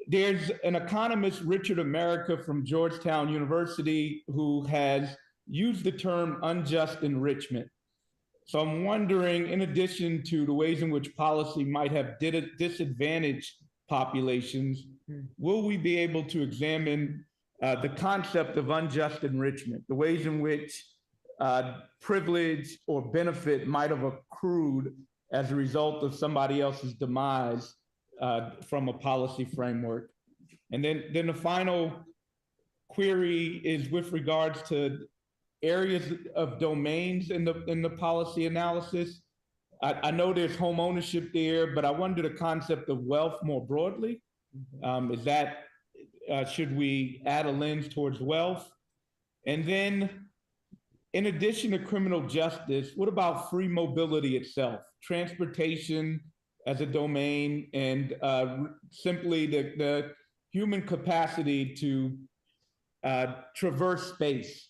There's an economist, Richard America from Georgetown University, who has used the term unjust enrichment. So I'm wondering, in addition to the ways in which policy might have disadvantaged populations, will we be able to examine the concept of unjust enrichment, the ways in which privilege or benefit might have accrued as a result of somebody else's demise from a policy framework? And then the final query is with regards to areas of domains in the policy analysis. I know there's home ownership there, but I wonder the concept of wealth more broadly. Should we add a lens towards wealth? And then, in addition to criminal justice, what about free mobility itself? Transportation as a domain, and simply the human capacity to traverse space.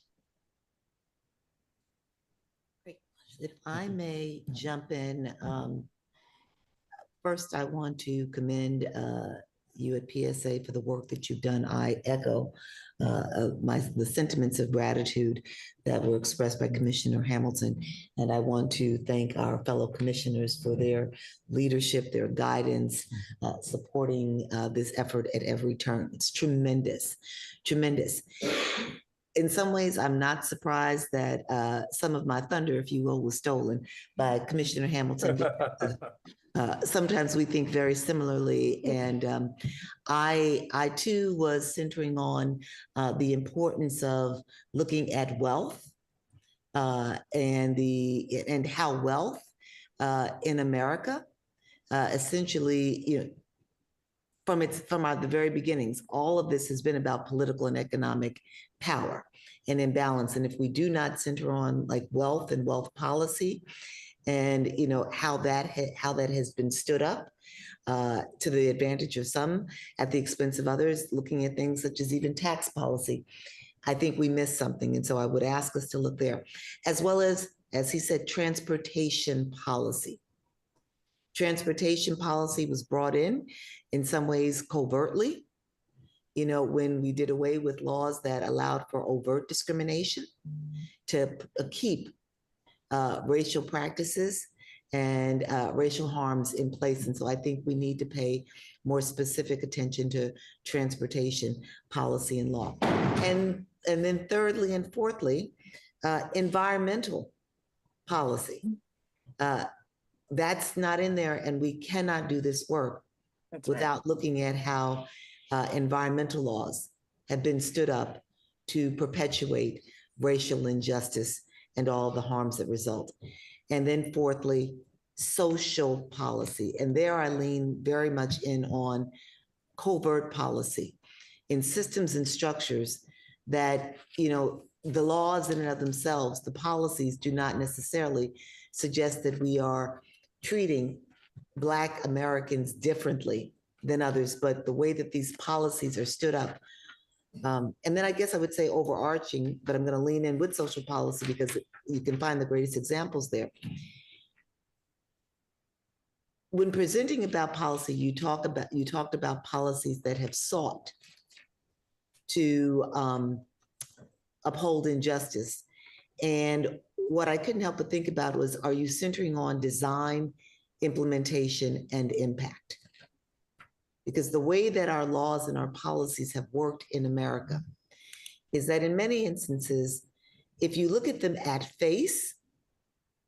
If I may jump in, First, I want to commend you at PSA for the work that you've done. I echo the sentiments of gratitude that were expressed by Commissioner Hamilton. And I want to thank our fellow commissioners for their leadership, their guidance, supporting this effort at every turn. It's tremendous, tremendous. In some ways, I'm not surprised that some of my thunder, if you will, was stolen by Commissioner Hamilton. Sometimes we think very similarly, and I too was centering on the importance of looking at wealth and how wealth in America essentially, you know, from the very beginnings, all of this has been about political and economic power and imbalance. And if we do not center on like wealth and wealth policy, and you know how that has been stood up to the advantage of some at the expense of others, looking at things such as even tax policy, I think we missed something. And so I would ask us to look there, as well as he said, transportation policy. Transportation policy was brought in some ways covertly, you know, when we did away with laws that allowed for overt discrimination to keep racial practices and racial harms in place. And so I think we need to pay more specific attention to transportation policy and law. And then thirdly and fourthly, environmental policy. That's not in there, and we cannot do this work without looking at how environmental laws have been stood up to perpetuate racial injustice and all the harms that result. And then fourthly, social policy. And there I lean very much in on covert policy in systems and structures that, you know, the laws in and of themselves, the policies do not necessarily suggest that we are treating Black Americans differently than others, but the way that these policies are stood up. And then I guess I would say overarching, but I'm going to lean in with social policy because you can find the greatest examples there. When presenting about policy, you talked about policies that have sought to uphold injustice. And what I couldn't help but think about was, are you centering on design, implementation, and impact? Because the way that our laws and our policies have worked in America is that in many instances, if you look at them at face,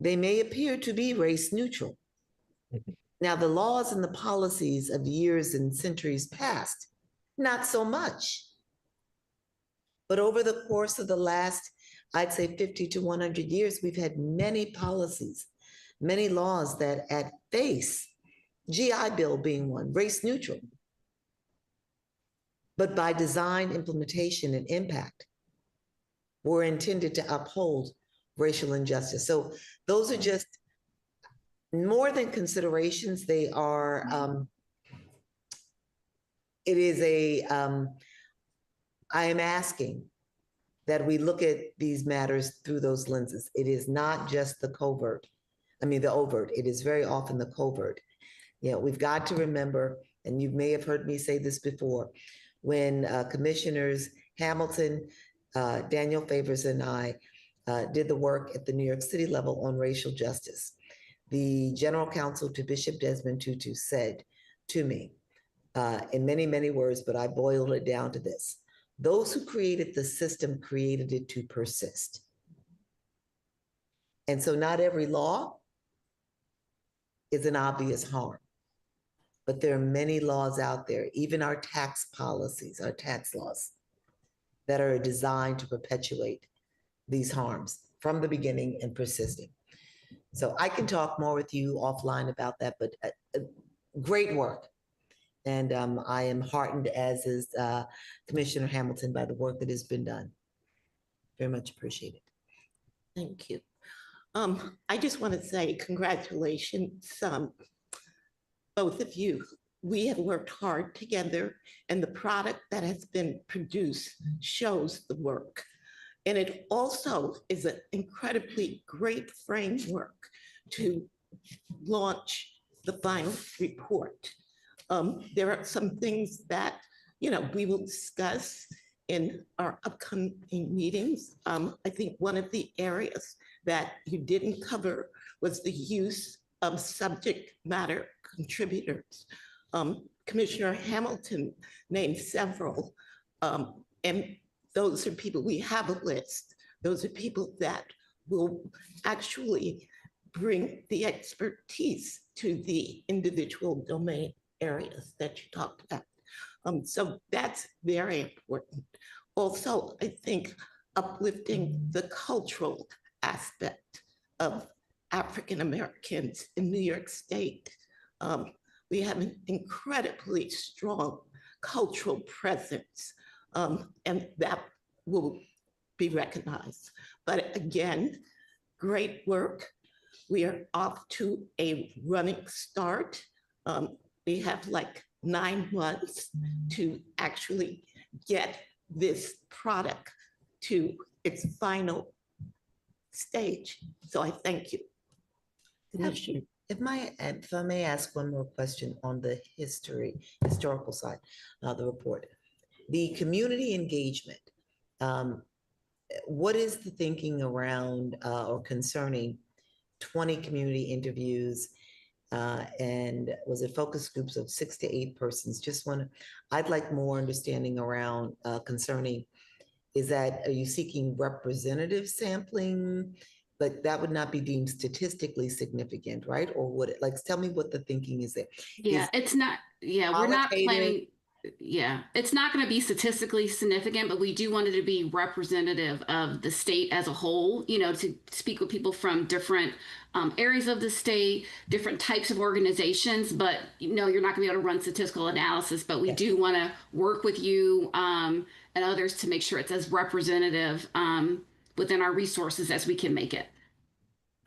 they may appear to be race neutral. Now, the laws and the policies of years and centuries past, not so much. But over the course of the last, I'd say 50 to 100 years, we've had many policies, many laws that at face, GI Bill being one, race neutral, but by design, implementation, and impact were intended to uphold racial injustice. So those are just more than considerations. They are, I am asking that we look at these matters through those lenses. It is not just the overt. It is very often the covert. You know, we've got to remember, and you may have heard me say this before, when Commissioners Hamilton, Daniel Favors, and I did the work at the New York City level on racial justice, the General Counsel to Bishop Desmond Tutu said to me, in many, many words, but I boiled it down to this: those who created the system created it to persist. And so not every law is an obvious harm, but there are many laws out there, even our tax policies, our tax laws, that are designed to perpetuate these harms from the beginning and persisting. So I can talk more with you offline about that, but great work. And I am heartened, as is Commissioner Hamilton, by the work that has been done. Very much appreciated. Thank you. I just want to say congratulations, both of you. We have worked hard together, and the product that has been produced shows the work. And it also is an incredibly great framework to launch the final report. There are some things that, we will discuss in our upcoming meetings. I think one of the areas that you didn't cover was the use of subject matter contributors. Commissioner Hamilton named several, and those are people, we have a list. Those are people that will actually bring the expertise to the individual domain areas that you talked about. So that's very important. Also, I think uplifting the cultural aspect of African Americans in New York State. We have an incredibly strong cultural presence, and that will be recognized. But again, great work. We are off to a running start. We have like 9 months to actually get this product to its final stage. So I thank you. If I may ask one more question on the historical side of the report. The community engagement, what is the thinking around or concerning 20 community interviews, and was it focus groups of 6 to 8 persons? I'd like more understanding around concerning, are you seeking representative sampling? But that would not be deemed statistically significant, right? Or would it? Like, tell me what the thinking is there. Yeah, it's not, we're not planning. Yeah, it's not going to be statistically significant, but we do want it to be representative of the state as a whole, to speak with people from different areas of the state, different types of organizations. But you're not going to be able to run statistical analysis, but we do want to work with you and others to make sure it's as representative within our resources as we can make it.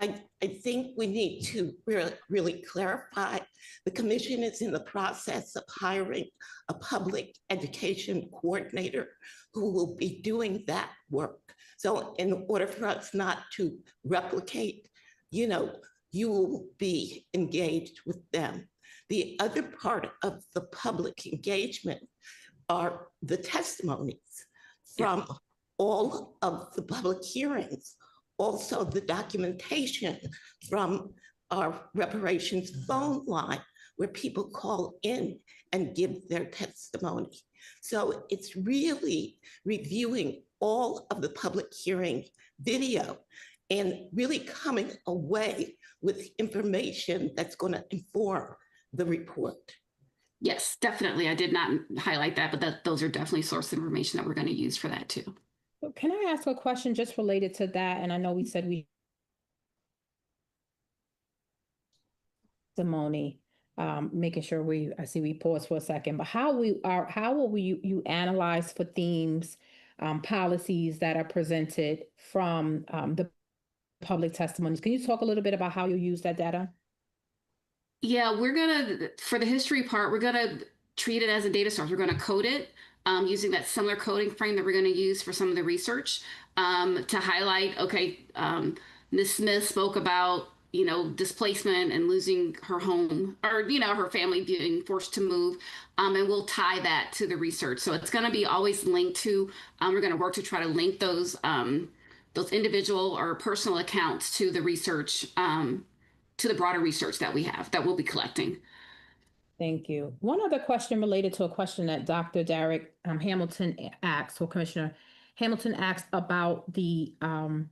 I think we need to really clarify. The commission is in the process of hiring a public education coordinator who will be doing that work. So in order for us not to replicate, you will be engaged with them. The other part of the public engagement are the testimonies from all of the public hearings. Also, the documentation from our reparations phone line, where people call in and give their testimony. So it's really reviewing all of the public hearing video and really coming away with information that's going to inform the report. Yes, definitely. I did not highlight that, but those are definitely source information that we're going to use for that too. Can I ask a question just related to that? And I know we said testimony, making sure I see we pause for a second, but how will you analyze for themes, policies that are presented from the public testimonies? Can you talk a little bit about how you use that data? Yeah, for the history part, we're gonna treat it as a data source. We're gonna code it using that similar coding frame that we're going to use for some of the research to highlight, Ms. Smith spoke about, displacement and losing her home, or, her family being forced to move, and we'll tie that to the research. So it's going to be always linked to, we're going to work to try to link those individual or personal accounts to the research, to the broader research that we have, that we'll be collecting. Thank you. One other question related to a question that Dr. Derek Hamilton asked, or Commissioner Hamilton asked about the, I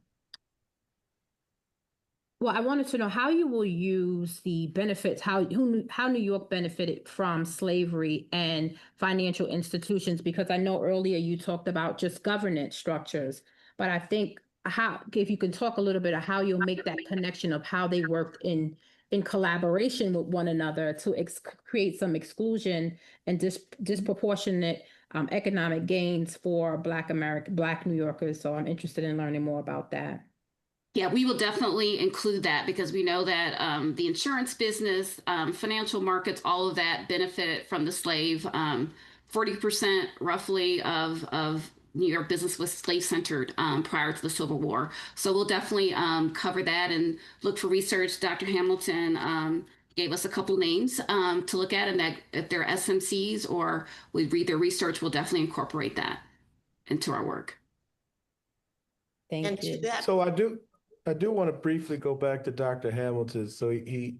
wanted to know how you will use the benefits, how New York benefited from slavery and financial institutions, because I know earlier you talked about just governance structures, but I think if you can talk a little bit of how you'll make that connection of how they worked in collaboration with one another to create some exclusion and disproportionate economic gains for Black New Yorkers. So I'm interested in learning more about that. Yeah, we will definitely include that, because we know that the insurance business, financial markets, all of that benefited from the slave. 40% roughly of New York business was slave-centered prior to the Civil War. So we'll definitely cover that and look for research. Dr. Hamilton gave us a couple names to look at, and that if they're SMCs or we read their research, we'll definitely incorporate that into our work. Thank you. So I do want to briefly go back to Dr. Hamilton. So he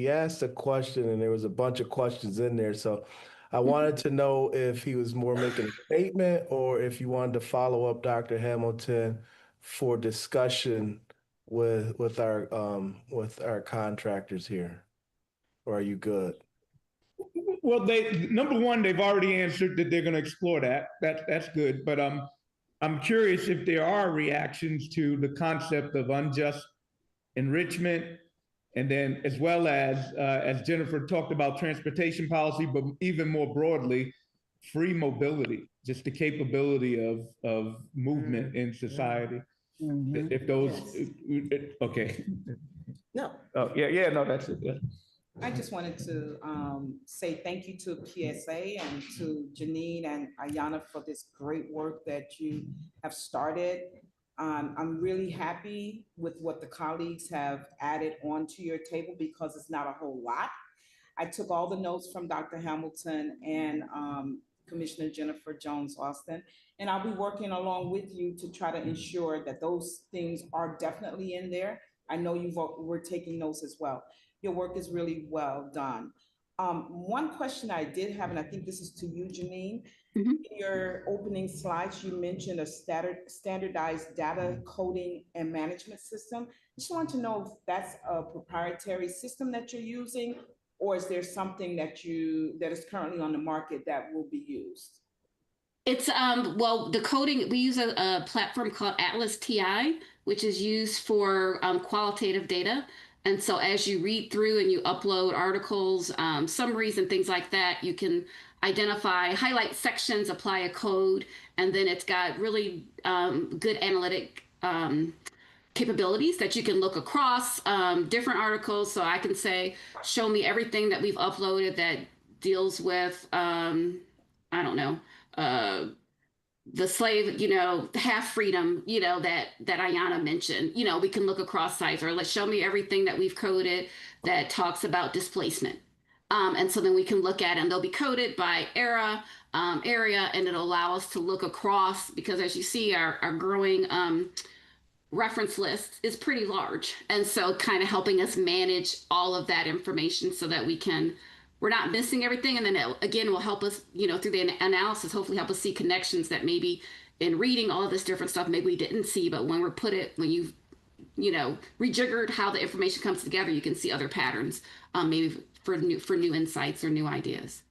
asked a question, and there was a bunch of questions in there. So I wanted to know if he was more making a statement or if you wanted to follow up Dr. Hamilton for discussion with our contractors here. Or are you good? Well, number one, they've already answered that they're going to explore that. That's good. But I'm curious if there are reactions to the concept of unjust enrichment, and then as well as Jennifer talked about, transportation policy, but even more broadly, free mobility, just the capability of movement in society. If those, okay. No. Oh, yeah, no, that's it. Yeah. I just wanted to say thank you to PSA and to Janine and Ayana for this great work that you have started. I'm really happy with what the colleagues have added onto your table because it's not a whole lot. I took all the notes from Dr. Hamilton and Commissioner Jennifer Jones-Austin, and I'll be working along with you to try to ensure that those things are definitely in there. I know we're taking notes as well. Your work is really well done. One question I did have, and I think this is to you, Janine. Mm-hmm. In your opening slides, you mentioned a standardized data coding and management system. Just want to know if that's a proprietary system that you're using, or is there something that is currently on the market that will be used? It's well, the coding, we use a platform called Atlas TI, which is used for qualitative data. And so as you read through and you upload articles, summaries and things like that, you can identify, highlight sections, apply a code, and then it's got really good analytic capabilities that you can look across different articles. So I can say, show me everything that we've uploaded that deals with, I don't know, the slave, half freedom, that Ayana mentioned. We can look across sites, or let's show me everything that we've coded that talks about displacement. And so then we can look at, and they'll be coded by area, and it'll allow us to look across, because as you see, our growing reference list is pretty large. And so kind of helping us manage all of that information so that we're not missing everything. And then it will help us, through the analysis, hopefully help us see connections that maybe in reading all of this different stuff, maybe we didn't see, but when you've, rejiggered how the information comes together, you can see other patterns, maybe for new insights or new ideas.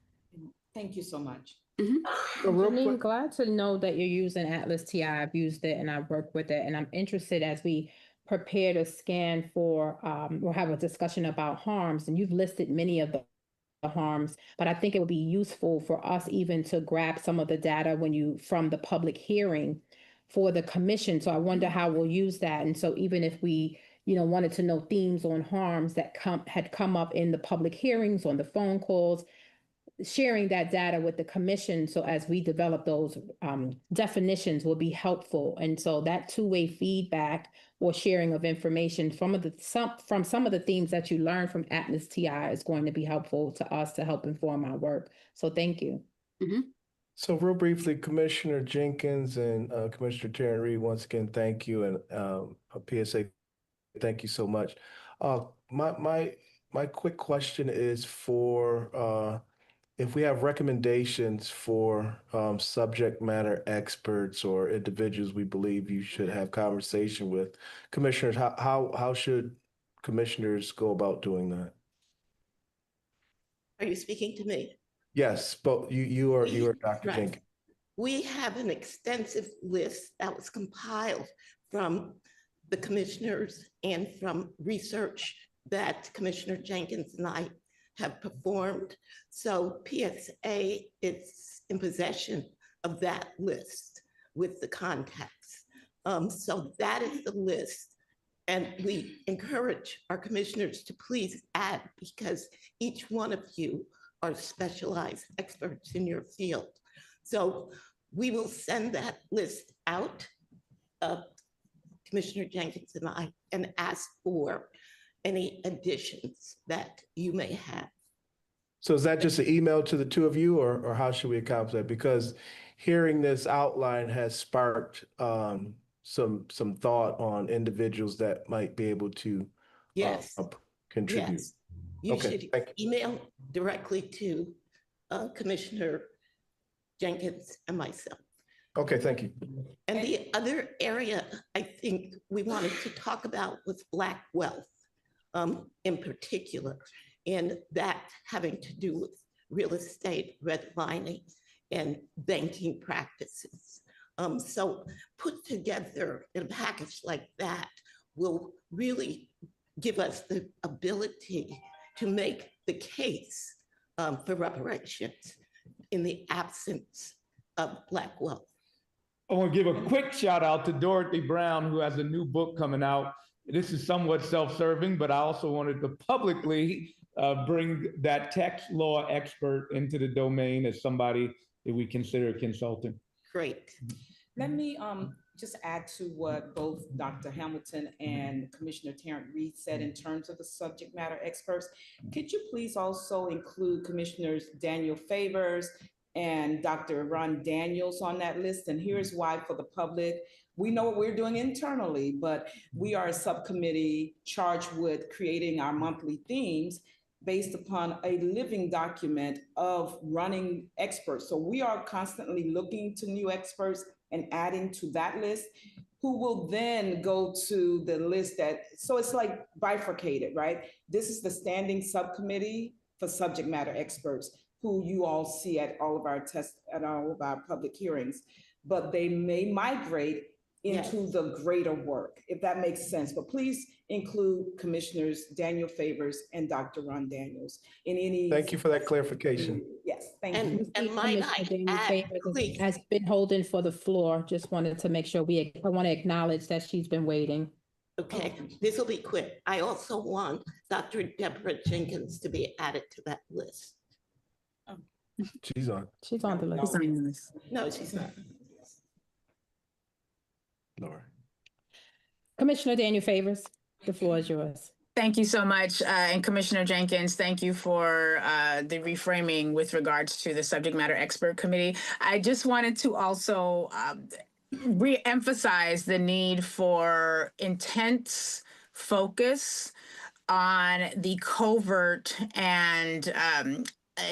Thank you so much. Mm-hmm. Janine, glad to know that you're using Atlas TI. I've used it and I work with it, and I'm interested as we prepare to scan for, or have a discussion about harms, and you've listed many of the harms, but I think it would be useful for us even to grab some of the data from the public hearing for the commission. So I wonder how we'll use that. And so even if we, wanted to know themes on harms that had come up in the public hearings, on the phone calls, sharing that data with the commission. So as we develop those definitions will be helpful. And so that two-way feedback or sharing of information from some of the themes that you learn from Atlas TI is going to be helpful to us to help inform our work. So thank you. Mm-hmm. So real briefly, Commissioner Jenkins and Commissioner Taryn Reed, once again, thank you. And PSA, thank you so much. My quick question is for if we have recommendations for subject matter experts or individuals we believe you should have conversation with, commissioners, how should commissioners go about doing that? Are you speaking to me? Yes, but you are Dr. Right. Jenkins. We have an extensive list that was compiled from the commissioners and from research that Commissioner Jenkins and I have performed. So PSA is in possession of that list with the contacts. So that is the list. And we encourage our commissioners to please add, because each one of you are specialized experts in your field. So we will send that list out, Commissioner Jenkins and I, and ask for any additions that you may have. So is that just an email to the two of you, or how should we accomplish that? Because hearing this outline has sparked some thought on individuals that might be able to Yes. Contribute. Yes. You Okay, should thank you. email directly to Commissioner Jenkins and myself. Okay, thank you. And the other area I think we wanted to talk about was Black wealth in particular, and that having to do with real estate, redlining, and banking practices. So put together in a package like that will really give us the ability to make the case for reparations in the absence of Black wealth. I want to give a quick shout out to Dorothy Brown, who has a new book coming out. This is somewhat self-serving, but I also wanted to publicly bring that tax law expert into the domain as somebody that we consider a consultant. Great. Let me just add to what both Dr. Hamilton and Commissioner Tarrant Reed said in terms of the subject matter experts. Could you please also include Commissioners Daniel Favors and Dr. Ron Daniels on that list? And here's why for the public. We know what we're doing internally, but we are a subcommittee charged with creating our monthly themes based upon a living document of running experts. So we are constantly looking to new experts and adding to that list, who will then go to the list that, so it's like bifurcated, right? This is the standing subcommittee for subject matter experts, who you all see at all of our tests, at all of our public hearings, but they may migrate into the greater work, if that makes sense. But please include Commissioners Daniel Favors and Dr. Ron Daniels in any. Thank you for that clarification. Yes, thank you. And might I add, please, has been holding for the floor. Just wanted to make sure I want to acknowledge that she's been waiting. okay, this will be quick. I also want Dr. Deborah Jenkins to be added to that list. She's on. She's on the list. No, she's not. Laura. Commissioner Daniel Favors, the floor is yours. Thank you so much. And Commissioner Jenkins, thank you for the reframing with regards to the subject matter expert committee. I just wanted to also re-emphasize the need for intense focus on the covert and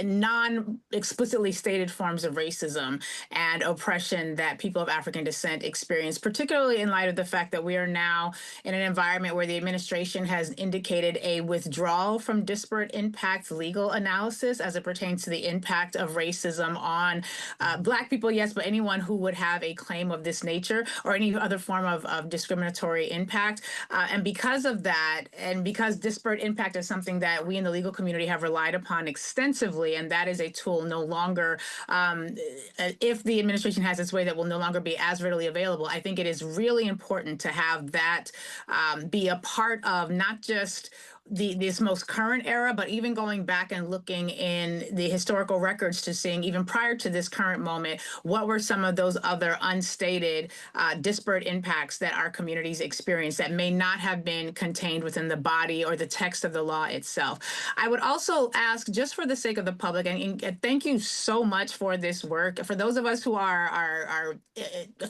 non-explicitly stated forms of racism and oppression that people of African descent experience, particularly in light of the fact that we are now in an environment where the administration has indicated a withdrawal from disparate impact legal analysis as it pertains to the impact of racism on Black people, yes, but anyone who would have a claim of this nature or any other form of discriminatory impact. And because of that, and because disparate impact is something that we in the legal community have relied upon extensively, and that is a tool no longer, if the administration has its way, that will no longer be as readily available. I think it is really important to have that be a part of not just this most current era, but even going back and looking in the historical records to seeing even prior to this current moment, what were some of those other unstated disparate impacts that our communities experience that may not have been contained within the body or the text of the law itself. I would also ask, just for the sake of the public, and thank you so much for this work. For those of us who are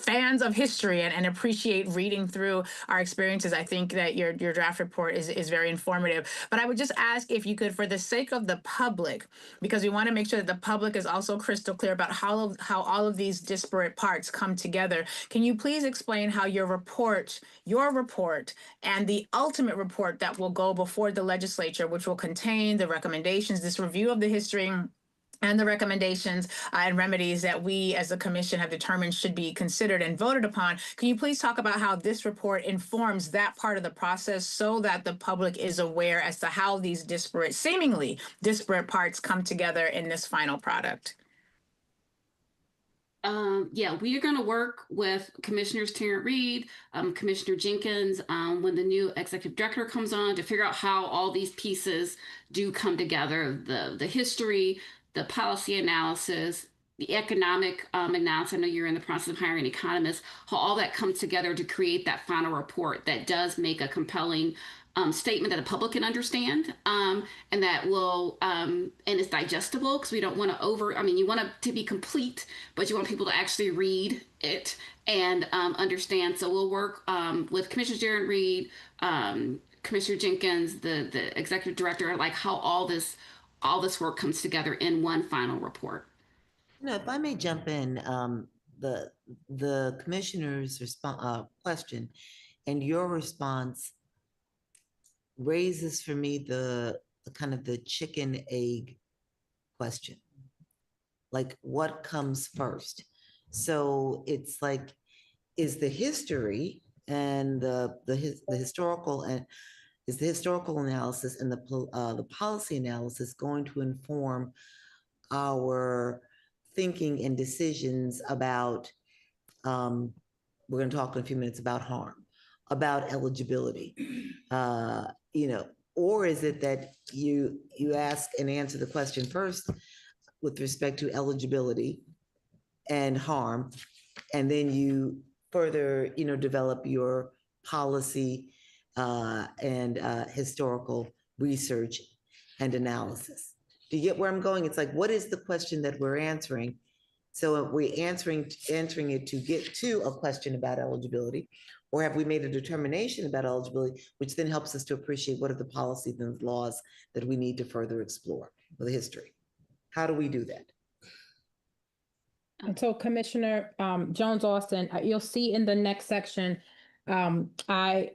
fans of history and appreciate reading through our experiences, I think that your draft report is very informative. But I would just ask if you could, for the sake of the public, because we want to make sure that the public is also crystal clear about how all of these disparate parts come together. Can you please explain how your report, and the ultimate report that will go before the legislature, which will contain the recommendations, this review of the history and the recommendations and remedies that we as a commission have determined should be considered and voted upon. Can you please talk about how this report informs that part of the process so that the public is aware as to how these seemingly disparate parts come together in this final product? Yeah, we are going to work with Commissioners Tarrant Reed, Commissioner Jenkins, when the new executive director comes on, to figure out how all these pieces do come together, the history, the policy analysis, the economic analysis. I know you're in the process of hiring economists, how all that comes together to create that final report that does make a compelling statement that the public can understand, and that will and it's digestible, because we don't want to you want it to be complete, but you want people to actually read it and understand. So we'll work with Commissioner Jared Reed, Commissioner Jenkins, the executive director, like how all this work comes together in one final report. If I may jump in, the commissioner's question and your response raises for me the kind of the chicken egg question. Like, what comes first? So it's like, is the history and the historical and is the historical analysis and the policy analysis going to inform our thinking and decisions about, we're going to talk in a few minutes about harm, about eligibility, or is it that you ask and answer the question first with respect to eligibility and harm, and then you further, develop your policy and historical research and analysis? Do you get where I'm going? It's like, what is the question that we're answering? So are we answering it to get to a question about eligibility, or have we made a determination about eligibility, which then helps us to appreciate what are the policies and laws that we need to further explore with the history? How do we do that? And so Commissioner Jones Austin, you'll see in the next section, I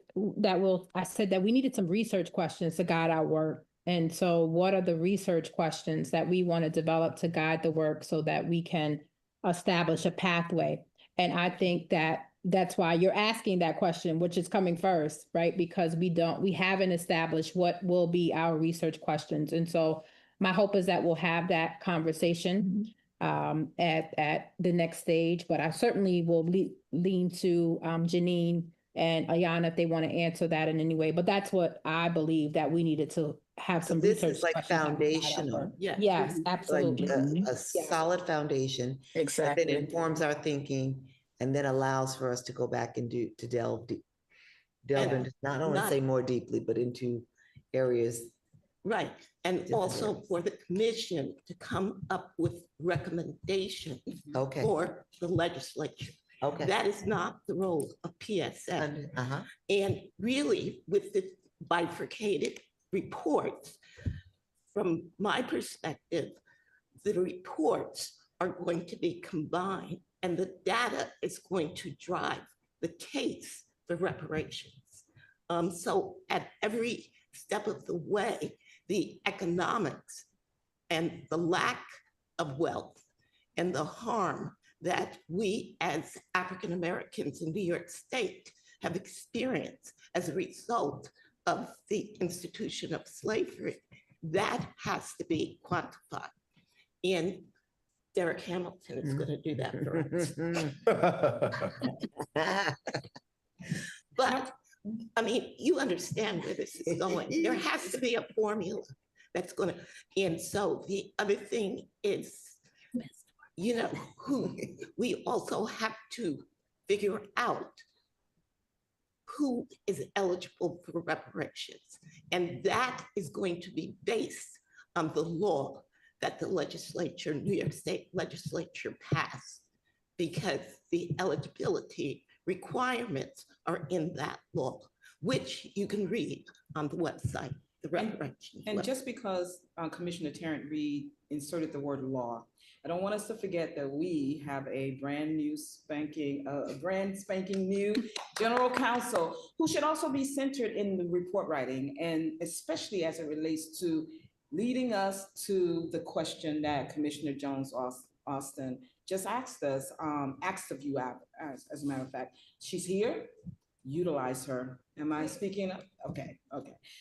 said that we needed some research questions to guide our work. And so what are the research questions that we want to develop to guide the work so that we can establish a pathway? And I think that that's why you're asking that question, which is coming first, right? Because we haven't established what will be our research questions. And so my hope is that we'll have that conversation at the next stage, but I certainly will lean to Janine and Ayana if they want to answer that in any way. But that's what I believe that we needed to have some this research. Is like foundational. Yes, absolutely. Like a solid foundation. Exactly. That then informs our thinking and then allows for us to go back and delve into, I don't want to say more deeply, but into areas. Right. And also for the commission to come up with recommendations for the legislature. Okay. That is not the role of PSA. And really, with the bifurcated reports, from my perspective, the reports are going to be combined and the data is going to drive the case for reparations. So at every step of the way, the economics and the lack of wealth and the harm that we as African Americans in New York State have experienced as a result of the institution of slavery, that has to be quantified. And Derek Hamilton is going to do that for us. But I mean, you understand where this is going. There has to be a formula that's going to, and so the other thing is, we also have to figure out who is eligible for reparations. And that is going to be based on the law that the legislature, New York State legislature passed, because the eligibility requirements are in that law, which you can read on the website, the reparations. And just because Commissioner Tarrant Reed inserted the word law, I don't want us to forget that we have a brand spanking new general counsel who should also be centered in the report writing, and especially as it relates to leading us to the question that Commissioner Jones Austin just asked us, asked of you, as a matter of fact. She's here, utilize her. Am I speaking? Okay.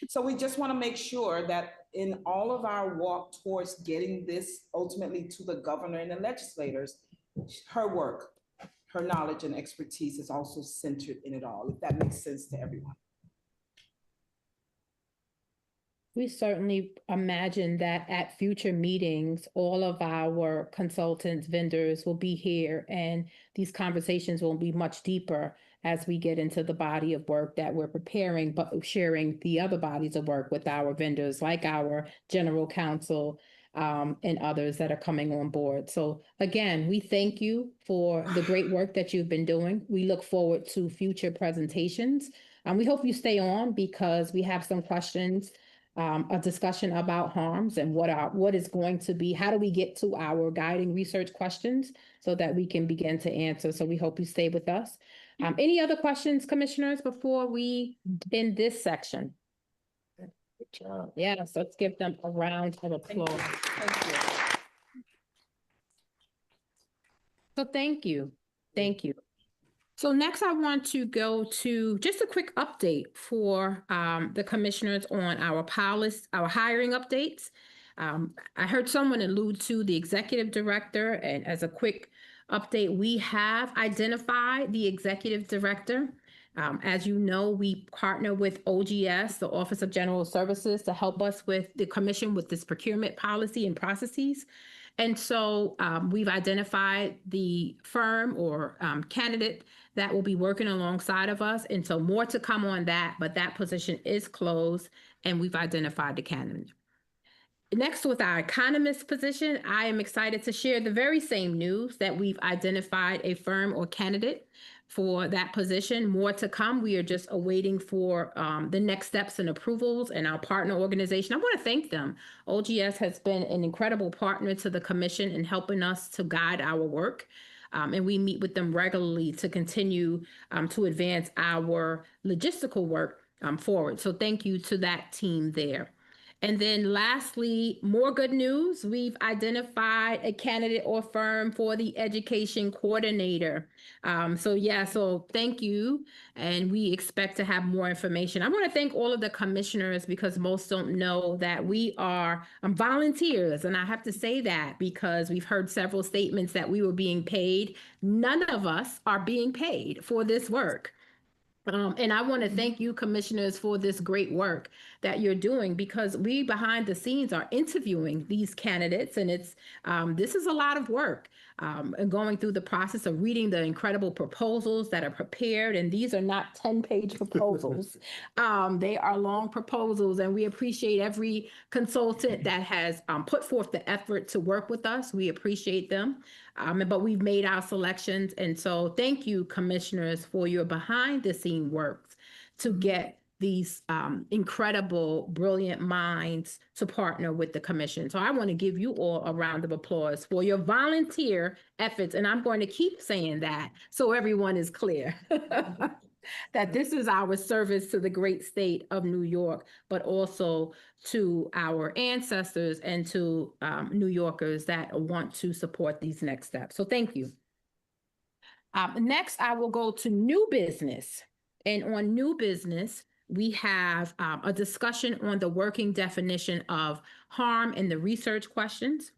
So we just want to make sure that in all of our walk towards getting this ultimately to the governor and the legislators, her work, her knowledge and expertise is also centered in it all, if that makes sense to everyone. We certainly imagine that at future meetings, all of our consultants, vendors will be here, and these conversations will be much deeper as we get into the body of work that we're preparing, but sharing the other bodies of work with our vendors, like our general counsel, and others that are coming on board. So again, we thank you for the great work that you've been doing. We look forward to future presentations. We hope you stay on because we have some questions, a discussion about harms and what is going to be, how do we get to our guiding research questions so that we can begin to answer. So we hope you stay with us. Any other questions, commissioners, before we end this section? Good job. Yes, let's give them a round of applause. Thank you. So thank you. Thank you. So next I want to go to just a quick update for the commissioners on our hiring updates. I heard someone allude to the executive director, and as a quick update, we have identified the executive director. As you know, we partner with OGS, the Office of General Services, to help us with the commission with this procurement policy and processes. And so we've identified the firm or candidate that will be working alongside of us. And so more to come on that, but that position is closed and we've identified the candidate. Next, with our economist position, I am excited to share the very same news that we've identified a firm or candidate for that position. More to come. We are just awaiting for the next steps and approvals, and our partner organization, I want to thank them. OGS has been an incredible partner to the commission in helping us to guide our work. And we meet with them regularly to continue to advance our logistical work forward. So thank you to that team there. And then lastly, more good news. We've identified a candidate or firm for the education coordinator. So thank you. And we expect to have more information. I want to thank all of the commissioners because most don't know that we are volunteers. And I have to say that because we've heard several statements that we were being paid. None of us are being paid for this work. And I want to thank you, commissioners, for this great work that you're doing because we behind the scenes are interviewing these candidates, and this is a lot of work. And going through the process of reading the incredible proposals that are prepared, and these are not 10-page proposals. They are long proposals, and we appreciate every consultant that has put forth the effort to work with us. We appreciate them. But we've made our selections. And so thank you, commissioners, for your behind the scene work to get these incredible, brilliant minds to partner with the commission. So I want to give you all a round of applause for your volunteer efforts. And I'm going to keep saying that so everyone is clear. That this is our service to the great state of New York, but also to our ancestors and to New Yorkers that want to support these next steps. So thank you. Next, I will go to new business. And on new business, we have a discussion on the working definition of harm and the research questions.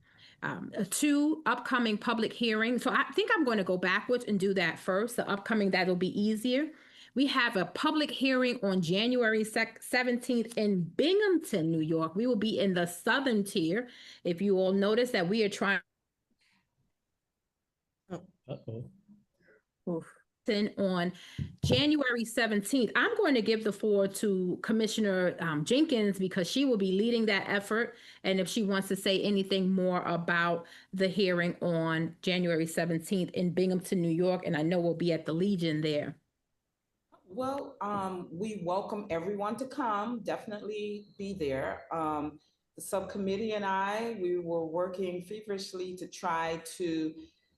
2 upcoming public hearings. So I think I'm going to go backwards and do that first. The upcoming, that'll be easier. We have a public hearing on January 17th in Binghamton, New York. We will be in the southern tier. If you all notice that we are trying on January 17th. I'm going to give the floor to Commissioner Jenkins because she will be leading that effort. And if she wants to say anything more about the hearing on January 17th in Binghamton, New York, and I know we'll be at the Legion there. Well, we welcome everyone to come, definitely be there. The subcommittee and we were working feverishly to try to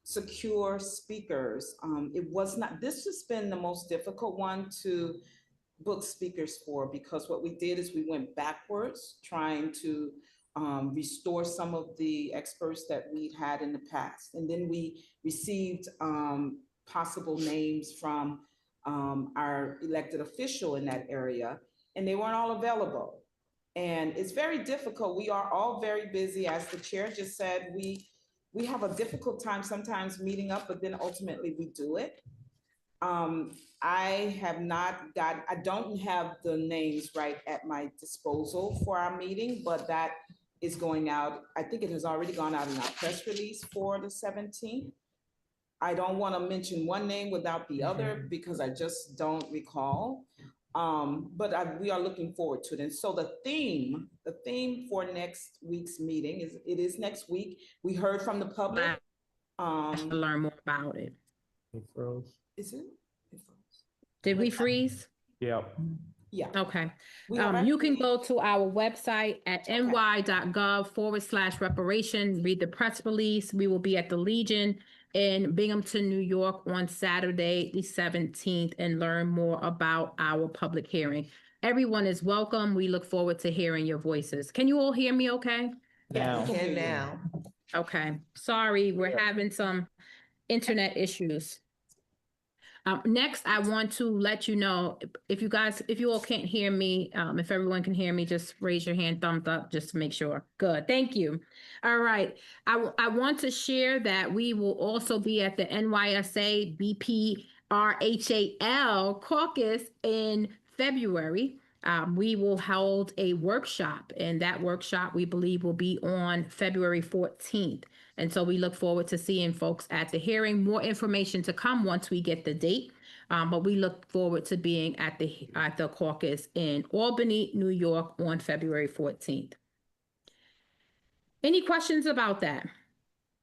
secure speakers. This has been the most difficult one to book speakers for because what we did is we went backwards trying to restore some of the experts that we'd had in the past. And then we received possible names from our elected official in that area, and they weren't all available. And it's very difficult. We are all very busy. As the chair just said, we have a difficult time sometimes meeting up, but then ultimately we do it. I don't have the names right at my disposal for our meeting, but that is going out. I think it has already gone out in our press release for the 17th. I don't want to mention one name without the other because I just don't recall. We are looking forward to it. And so the theme for next week's meeting is next week. We heard from the public. To learn more about it. It froze. Is it? Did we freeze? Yeah. Yeah. Okay. We have You can go to our website at Okay. ny.gov/reparation, read the press release. We will be at the Legion in Binghamton, New York on Saturday, the 17th, and learn more about our public hearing. Everyone is welcome. We look forward to hearing your voices. Can you all hear me okay? Yeah, we can now. Okay. Sorry, we're having some internet issues. Next, I want to let you know, if you all can't hear me, if everyone can hear me, just raise your hand, thumbs up, just to make sure. Good, thank you. All right, I want to share that we will also be at the NYSA BPRHAL caucus in February. We will hold a workshop, and that workshop we believe will be on February 14th. And so we look forward to seeing folks at the hearing. More information to come once we get the date. But we look forward to being at the caucus in Albany, New York on February 14th. Any questions about that?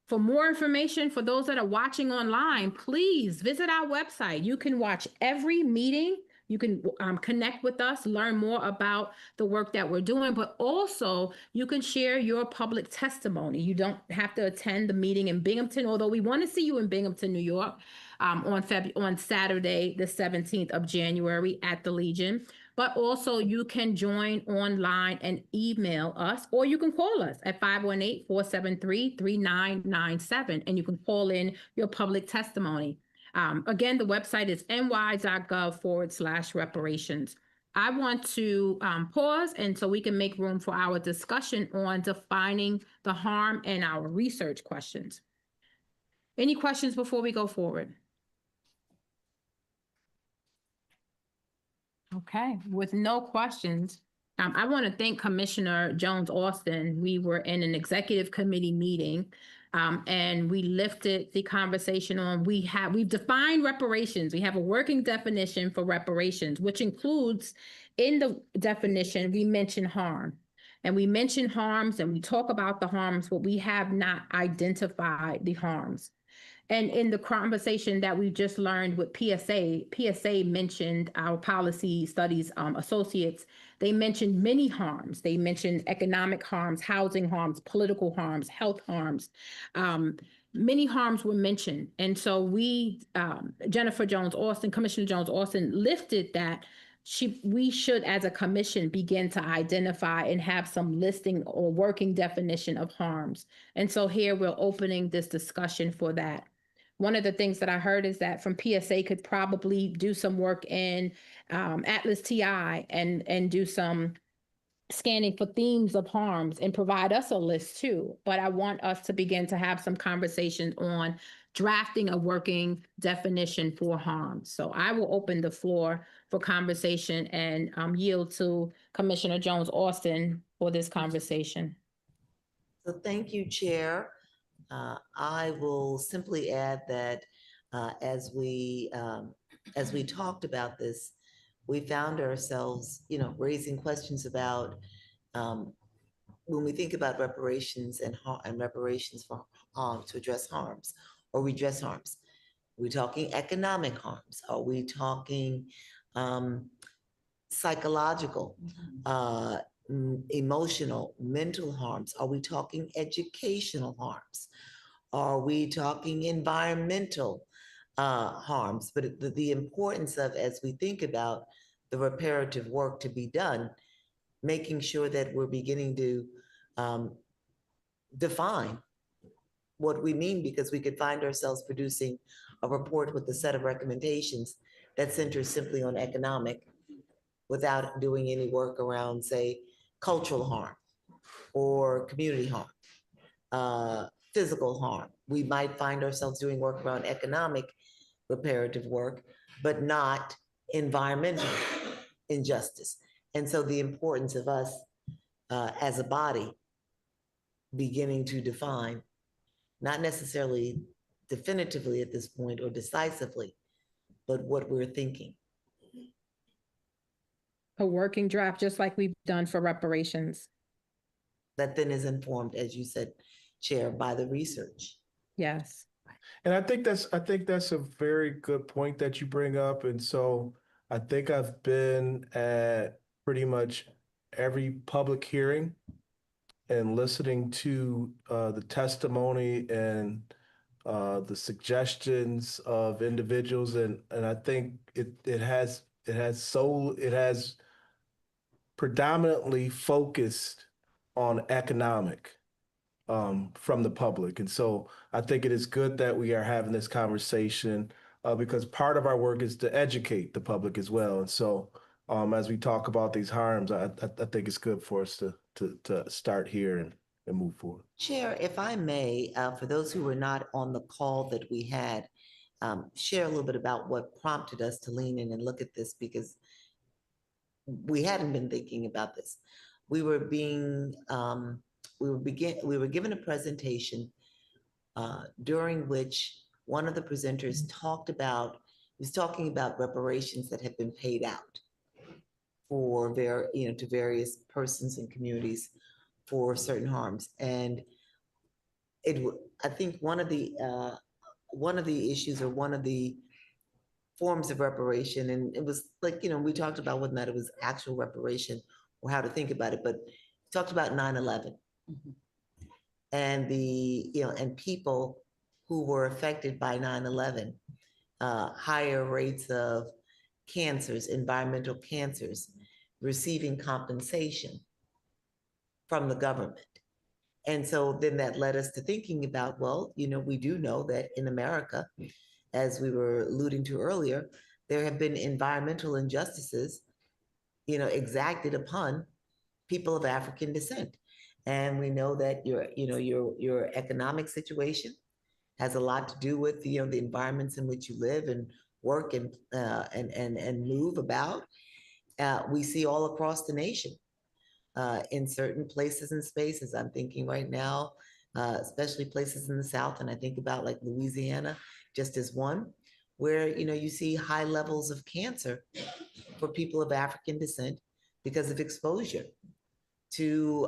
For more information, for those that are watching online, please visit our website. You can watch every meeting. You can connect with us, learn more about the work that we're doing, but also you can share your public testimony. You don't have to attend the meeting in Binghamton, although we want to see you in Binghamton, New York, on Saturday, the 17th of January at the Legion. But also you can join online and email us, or you can call us at 518-473-3997, and you can call in your public testimony. Again, the website is ny.gov/reparations. I want to pause, and so we can make room for our discussion on defining the harm and our research questions. Any questions before we go forward? Okay, with no questions, I want to thank Commissioner Jones Austin. We were in an executive committee meeting, and we lifted the conversation on, we've defined reparations. We have a working definition for reparations, which includes, in the definition, we mention harm. And we mention harms and we talk about the harms, but we have not identified the harms. And in the conversation that we just learned with PSA mentioned our policy studies associates. They mentioned many harms. They mentioned economic harms, housing harms, political harms, health harms. Many harms were mentioned. And so we, Jennifer Jones Austin, Commissioner Jones Austin, lifted that we should, as a commission, begin to identify and have some listing or working definition of harms. And so here we're opening this discussion for that. One of the things that I heard is that from PSA could probably do some work in Atlas TI and do some scanning for themes of harms and provide us a list too. But I want us to begin to have some conversations on drafting a working definition for harm. So I will open the floor for conversation and yield to Commissioner Jones Austin for this conversation. So thank you, Chair. I will simply add that as we talked about this, we found ourselves, raising questions about when we think about reparations and reparations for harm to address harms or redress harms. Are we talking economic harms? Are we talking psychological, emotional, mental harms? Are we talking educational harms? Are we talking environmental harms? But the importance of, as we think about the reparative work to be done, making sure that we're beginning to define what we mean, because we could find ourselves producing a report with a set of recommendations that centers simply on economic without doing any work around, say, cultural harm or community harm, physical harm. We might find ourselves doing work around economic reparative work, but not environmental injustice. And so the importance of us as a body beginning to define, not necessarily definitively at this point or decisively, but what we're thinking. A working draft, just like we've done for reparations. That then is informed, as you said, Chair, by the research. Yes. And I think that's a very good point that you bring up. And so I think I've been at pretty much every public hearing and listening to the testimony and the suggestions of individuals, and I think it has predominantly focused on economic from the public. And so I think it is good that we are having this conversation because part of our work is to educate the public as well. And so as we talk about these harms, I think it's good for us to start here and move forward. Chair, if I may, for those who were not on the call that we had, share a little bit about what prompted us to lean in and look at this, because we hadn't been thinking about this. We were given a presentation during which one of the presenters was talking about reparations that had been paid out for to various persons and communities for certain harms. And I think one of the issues, or one of the forms of reparation, and it was like, we talked about whether or not it was actual reparation or how to think about it, but talked about 9/11 and and people who were affected by 9/11, higher rates of cancers, environmental cancers, receiving compensation from the government. And so then that led us to thinking about, well, we do know that in America, as we were alluding to earlier, there have been environmental injustices, exacted upon people of African descent. And we know that your economic situation has a lot to do with the environments in which you live and work and move about. We see all across the nation in certain places and spaces. I'm thinking right now, especially places in the South, and I think about like Louisiana, just as one, where you see high levels of cancer for people of African descent because of exposure to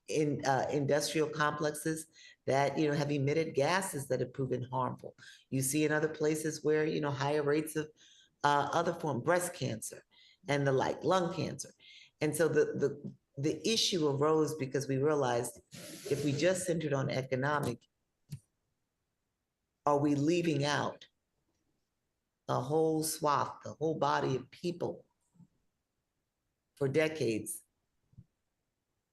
industrial complexes that have emitted gases that have proven harmful. You see in other places where higher rates of other form, breast cancer and the like, lung cancer. And so the issue arose because we realized if we just centered on economic, are we leaving out a whole swath, the whole body of people for decades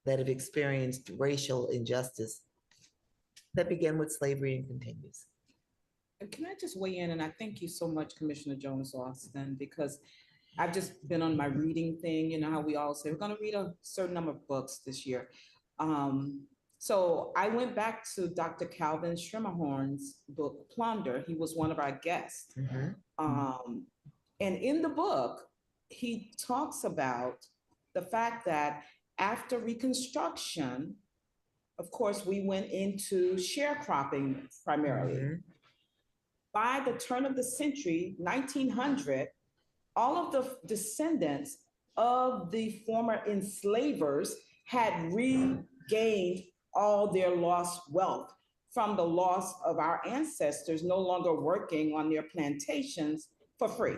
that have experienced racial injustice that began with slavery and continues? And can I just weigh in? And I thank you so much, Commissioner Jones-Austin, because I've just been on my reading thing. You know how we all say we're going to read a certain number of books this year. So I went back to Dr. Calvin Schermerhorn's book, Plunder. He was one of our guests. And in the book, he talks about the fact that after Reconstruction, of course, we went into sharecropping primarily. By the turn of the century, 1900, all of the descendants of the former enslavers had regained all their lost wealth from the loss of our ancestors no longer working on their plantations for free.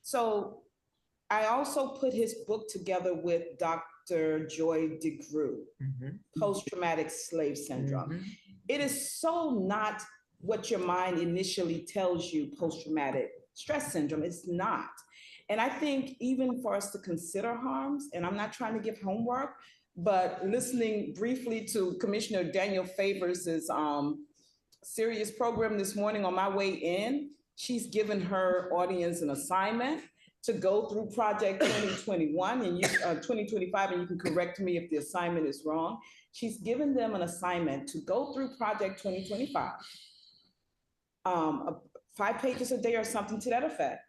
So I also put his book together with Dr. Joy DeGruy, Post-Traumatic Slave Syndrome. It is so not what your mind initially tells you, post-traumatic stress syndrome. It's not. And I think even for us to consider harms, and I'm not trying to give homework, but listening briefly to Commissioner Daniel Favors' serious program this morning on my way in, she's given her audience an assignment to go through Project 2021 and 2025, and you can correct me if the assignment is wrong. She's given them an assignment to go through Project 2025 5 pages a day or something to that effect.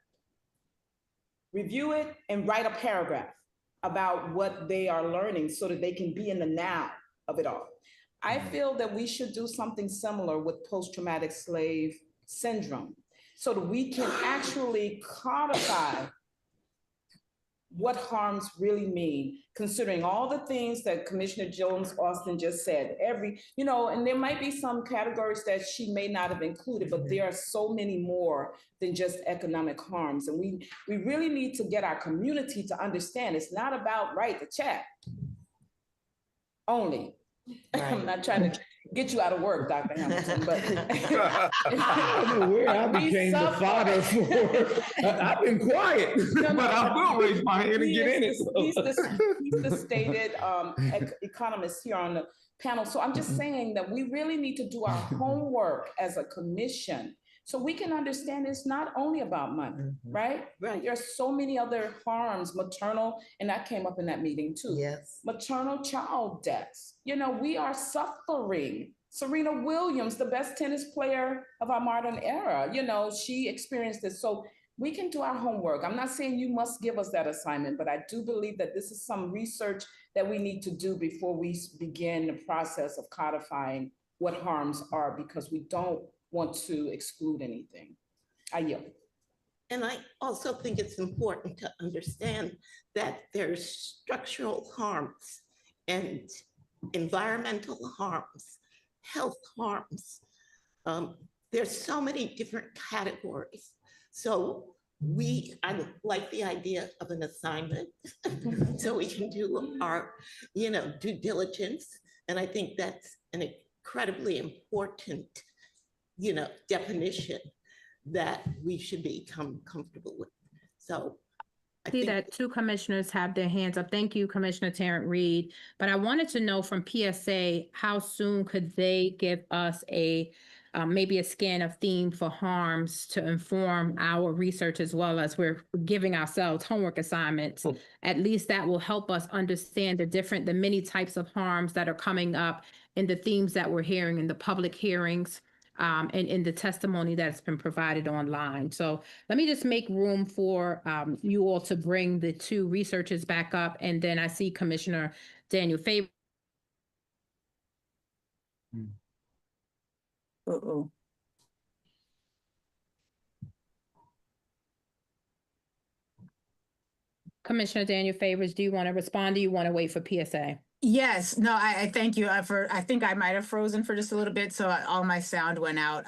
Review it and write a paragraph about what they are learning so that they can be in the now of it all. I feel that we should do something similar with post-traumatic slave syndrome so that we can actually codify what harms really mean, considering all the things that Commissioner Jones Austin just said. And there might be some categories that she may not have included, but there are so many more than just economic harms. And we really need to get our community to understand it's not about write the check only. Right. I'm not trying to get you out of work, Dr. Hamilton, but I don't know where I became the fodder for. I've been quiet, but I will raise my hand and get in it. He's the stated economist here on the panel. So I'm just saying that we really need to do our homework as a commission so we can understand it's not only about money, right? Right. There are so many other harms, maternal, and that came up in that meeting too. Yes. Maternal child deaths. We are suffering. Serena Williams, the best tennis player of our modern era, she experienced this. So we can do our homework. I'm not saying you must give us that assignment, but I do believe that this is some research that we need to do before we begin the process of codifying what harms are, because we don't want to exclude anything. I yield. And I also think it's important to understand that there's structural harms and environmental harms, health harms. There's so many different categories. So I like the idea of an assignment so we can do our, due diligence. And I think that's an incredibly important, definition that we should become comfortable with. So I see that 2 commissioners have their hands up. Thank you, Commissioner Tarrant Reed. But I wanted to know from PSA, how soon could they give us maybe a scan of theme for harms to inform our research, as well as we're giving ourselves homework assignments. At least that will help us understand the many types of harms that are coming up in the themes that we're hearing in the public hearings. And in the testimony that's been provided online. So let me just make room for you all to bring the 2 researchers back up. And then I see Commissioner Daniel Favors. Commissioner Daniel Favors, do you want to respond? Do you want to wait for PSA? Yes, no, I thank you I think I might have frozen for just a little bit, so all my sound went out.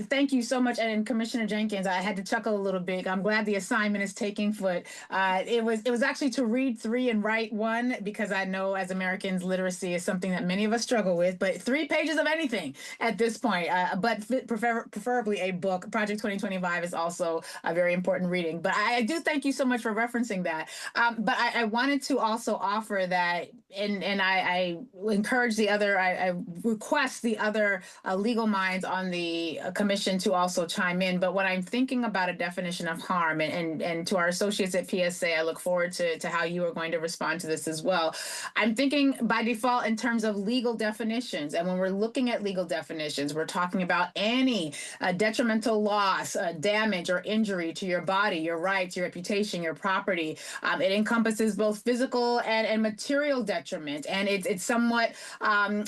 Thank you so much. And Commissioner Jenkins, I had to chuckle a little bit. I'm glad the assignment is taking foot. It was actually to read 3 and write 1, because I know as Americans, literacy is something that many of us struggle with, but 3 pages of anything at this point, but preferably a book. Project 2025 is also a very important reading, but I do thank you so much for referencing that. But I wanted to also offer that, and I encourage I request the other legal minds on the commission to also chime in. But when I'm thinking about a definition of harm, and to our associates at PSA, I look forward to how you are going to respond to this as well. I'm thinking by default in terms of legal definitions. And when we're looking at legal definitions, we're talking about any detrimental loss, damage, or injury to your body, your rights, your reputation, your property. It encompasses both physical and material detriment. And it's somewhat,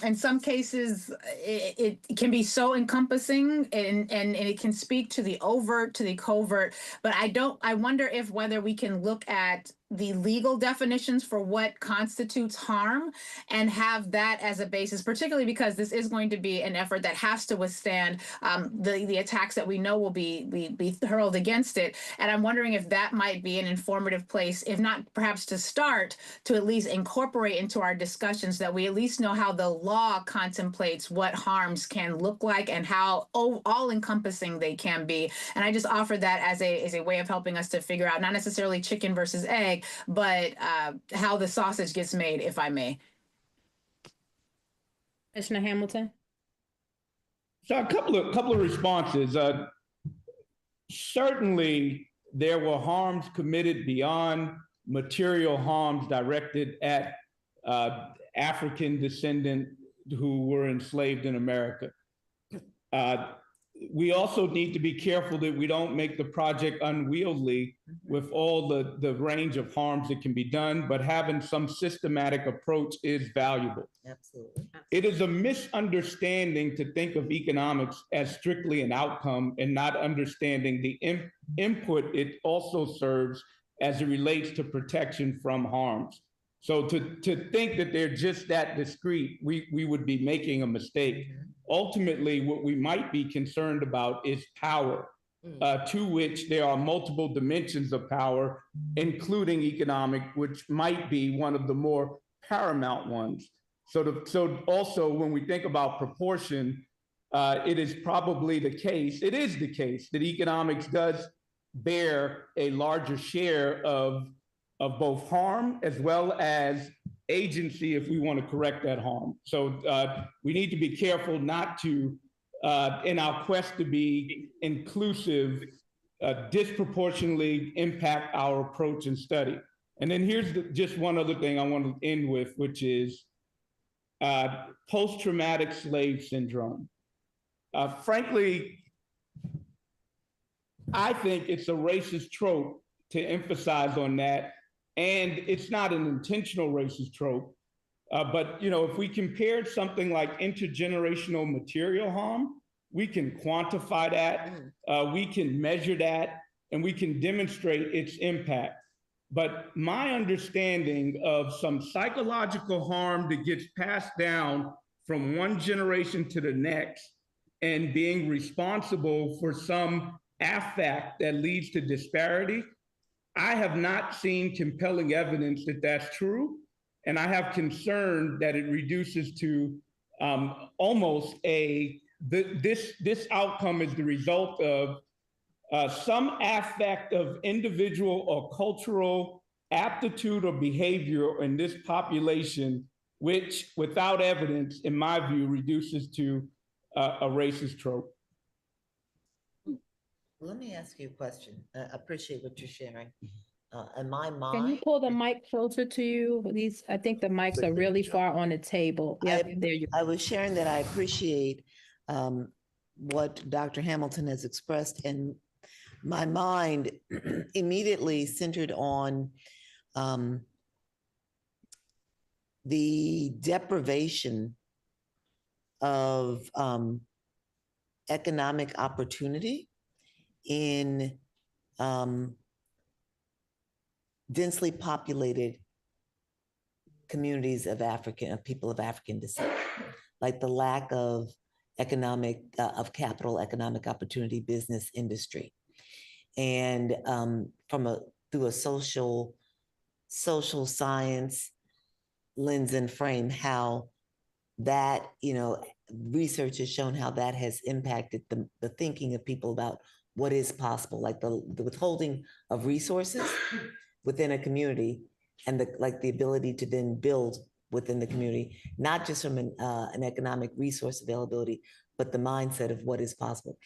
in some cases, it can be so encompassing, and it can speak to the overt, to the covert. But I wonder whether we can look at the legal definitions for what constitutes harm and have that as a basis, particularly because this is going to be an effort that has to withstand the attacks that we know will be hurled against it. And I'm wondering if that might be an informative place, if not perhaps to start, to at least incorporate into our discussions, that we at least know how the law contemplates what harms can look like and how all-encompassing they can be. And I just offer that as a way of helping us to figure out not necessarily chicken versus egg, but how the sausage gets made, if I may. Commissioner Hamilton? So a couple of responses. Certainly, there were harms committed beyond material harms directed at African descendants who were enslaved in America. we also need to be careful that we don't make the project unwieldy with all the range of harms that can be done, but having some systematic approach is valuable. Absolutely. It is a misunderstanding to think of economics as strictly an outcome and not understanding the input it also serves as it relates to protection from harms. So to think that they're just that discrete, we would be making a mistake. Ultimately, what we might be concerned about is power, to which there are multiple dimensions of power, including economic, which might be one of the more paramount ones. So also when we think about proportion, it is probably the case, it is the case that economics does bear a larger share of both harm as well as agency if we want to correct that harm. So we need to be careful not to, in our quest to be inclusive, disproportionately impact our approach and study. And then here's just one other thing I want to end with, which is post-traumatic slave syndrome. Frankly, I think it's a racist trope to emphasize on that. And it's not an intentional racist trope, but if we compared something like intergenerational material harm, we can quantify that, we can measure that, and we can demonstrate its impact. But my understanding of some psychological harm that gets passed down from one generation to the next and being responsible for some affect that leads to disparity, I have not seen compelling evidence that that's true. And I have concern that it reduces to almost this outcome is the result of some affect of individual or cultural aptitude or behavior in this population, which without evidence, in my view, reduces to a racist trope. Let me ask you a question. I appreciate what you're sharing. In my mind, Can you pull the mic closer to you? I think the mics are really far on the table. Yeah, there you go. I was sharing that I appreciate what Dr. Hamilton has expressed, and my mind immediately centered on the deprivation of economic opportunity in densely populated communities of people of African descent, like the lack of capital, economic opportunity, business, industry, and through a social science lens and frame, how that research has shown how that has impacted the thinking of people about what is possible, like the withholding of resources within a community, and the ability to then build within the community, not just from an economic resource availability, but the mindset of what is possible.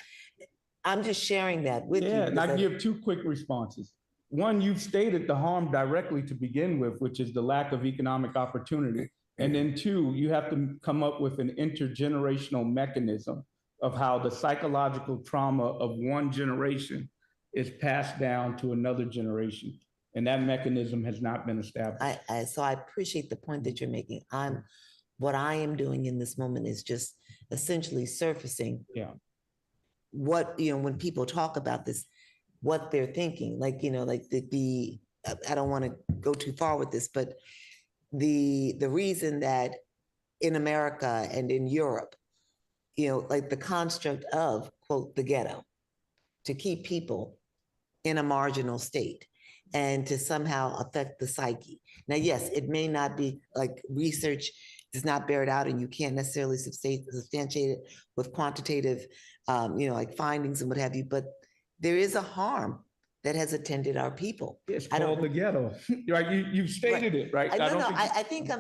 I'm just sharing that with you. And I give two quick responses. One, you've stated the harm directly to begin with, which is the lack of economic opportunity. And then two, you have to come up with an intergenerational mechanism of how the psychological trauma of one generation is passed down to another generation. And that mechanism has not been established. So I appreciate the point that you're making. What I am doing in this moment is just essentially surfacing what, when people talk about this, what they're thinking, like I don't want to go too far with this, but the reason that in America and in Europe, like the construct of, quote, the ghetto, to keep people in a marginal state and to somehow affect the psyche. Now, yes, it may not be like research does not bear it out, and you can't necessarily substantiate it with quantitative, like findings and what have you, but there is a harm that has attended our people. It's called the ghetto. Right? You've stated it, right? I think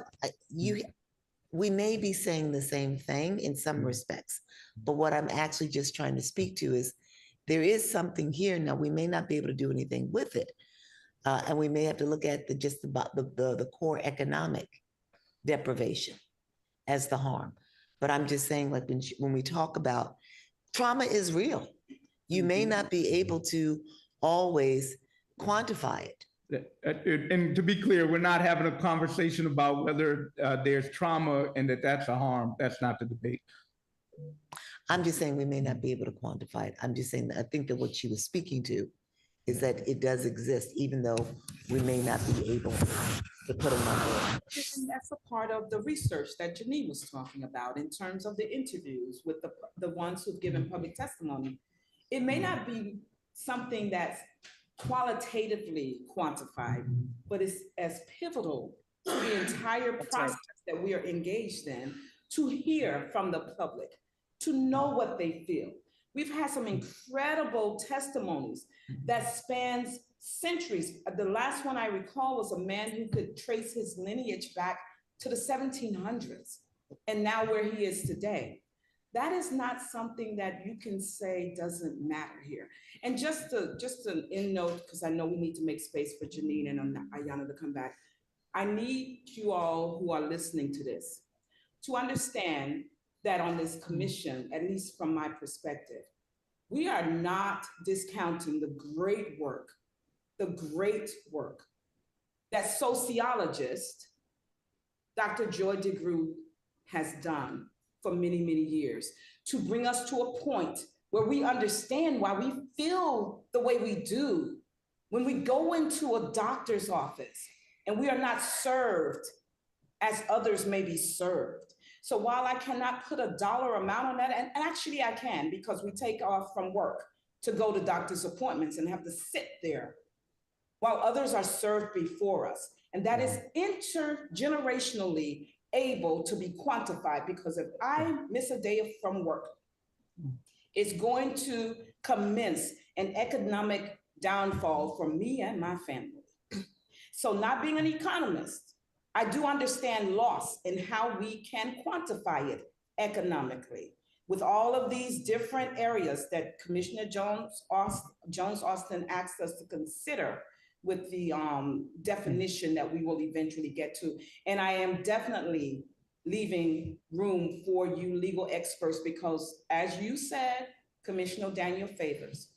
we may be saying the same thing in some respects, but what I'm actually just trying to speak to is there is something here. Now, we may not be able to do anything with it, and we may have to look at the core economic deprivation as the harm. But I'm just saying, like when we talk about trauma is real. You may not be able to always quantify it. And to be clear, we're not having a conversation about whether there's trauma and that's a harm. That's not the debate. I'm just saying we may not be able to quantify it. I'm just saying that I think that what she was speaking to is that it does exist, even though we may not be able to put a number on it. And that's a part of the research that Janine was talking about in terms of the interviews with the ones who've given public testimony. It may not be something that's qualitatively quantified, but it's as pivotal to the entire process that we are engaged in, to hear from the public, to know what they feel. We've had some incredible testimonies that spans centuries. The last one I recall was a man who could trace his lineage back to the 1700s and now where he is today. That is not something that you can say doesn't matter here. And just an end note, because I know we need to make space for Janine and Ayanna to come back. I need you all who are listening to this to understand that on this commission, at least from my perspective, we are not discounting the great work that sociologist Dr. Joy DeGroot has done for many, many years to bring us to a point where we understand why we feel the way we do when we go into a doctor's office and we are not served as others may be served. So while I cannot put a dollar amount on that, and actually I can, because we take off from work to go to doctor's appointments and have to sit there while others are served before us. And that is intergenerationally able to be quantified, because if I miss a day from work, it's going to commence an economic downfall for me and my family. So not being an economist, I do understand loss and how we can quantify it economically with all of these different areas that Commissioner Jones-Austin asked us to consider with the definition that we will eventually get to. And I am definitely leaving room for you legal experts, because as you said, Commissioner Daniel Favors,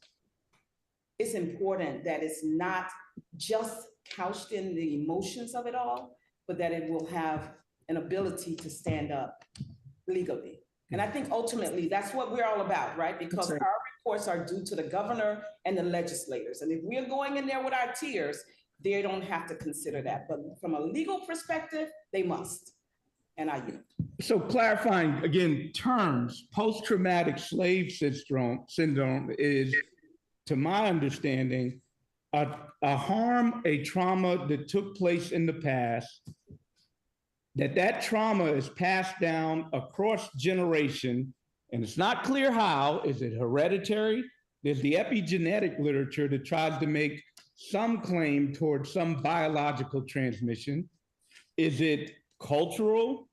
it's important that it's not just couched in the emotions of it all, but that it will have an ability to stand up legally. And I think ultimately that's what we're all about, right? Because our reports are due to the governor and the legislators. And if we're going in there with our tears, they don't have to consider that. But from a legal perspective, they must. And I yield. So clarifying again, terms, post-traumatic slave syndrome is, to my understanding, a harm, a trauma that took place in the past, that trauma is passed down across generation, and it's not clear how. Is it hereditary? There's the epigenetic literature that tries to make some claim towards some biological transmission. Is it cultural,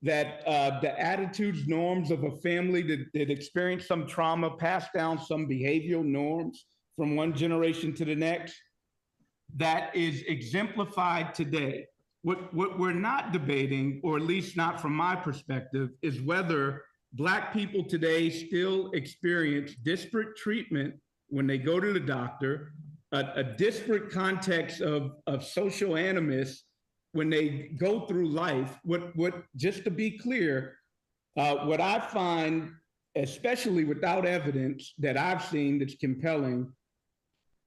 that the attitudes, norms of a family that experienced some trauma passed down some behavioral norms from one generation to the next? That is exemplified today. What we're not debating, or at least not from my perspective, is whether Black people today still experience disparate treatment when they go to the doctor, a disparate context of social animus when they go through life. What just to be clear, what I find, especially without evidence that I've seen that's compelling,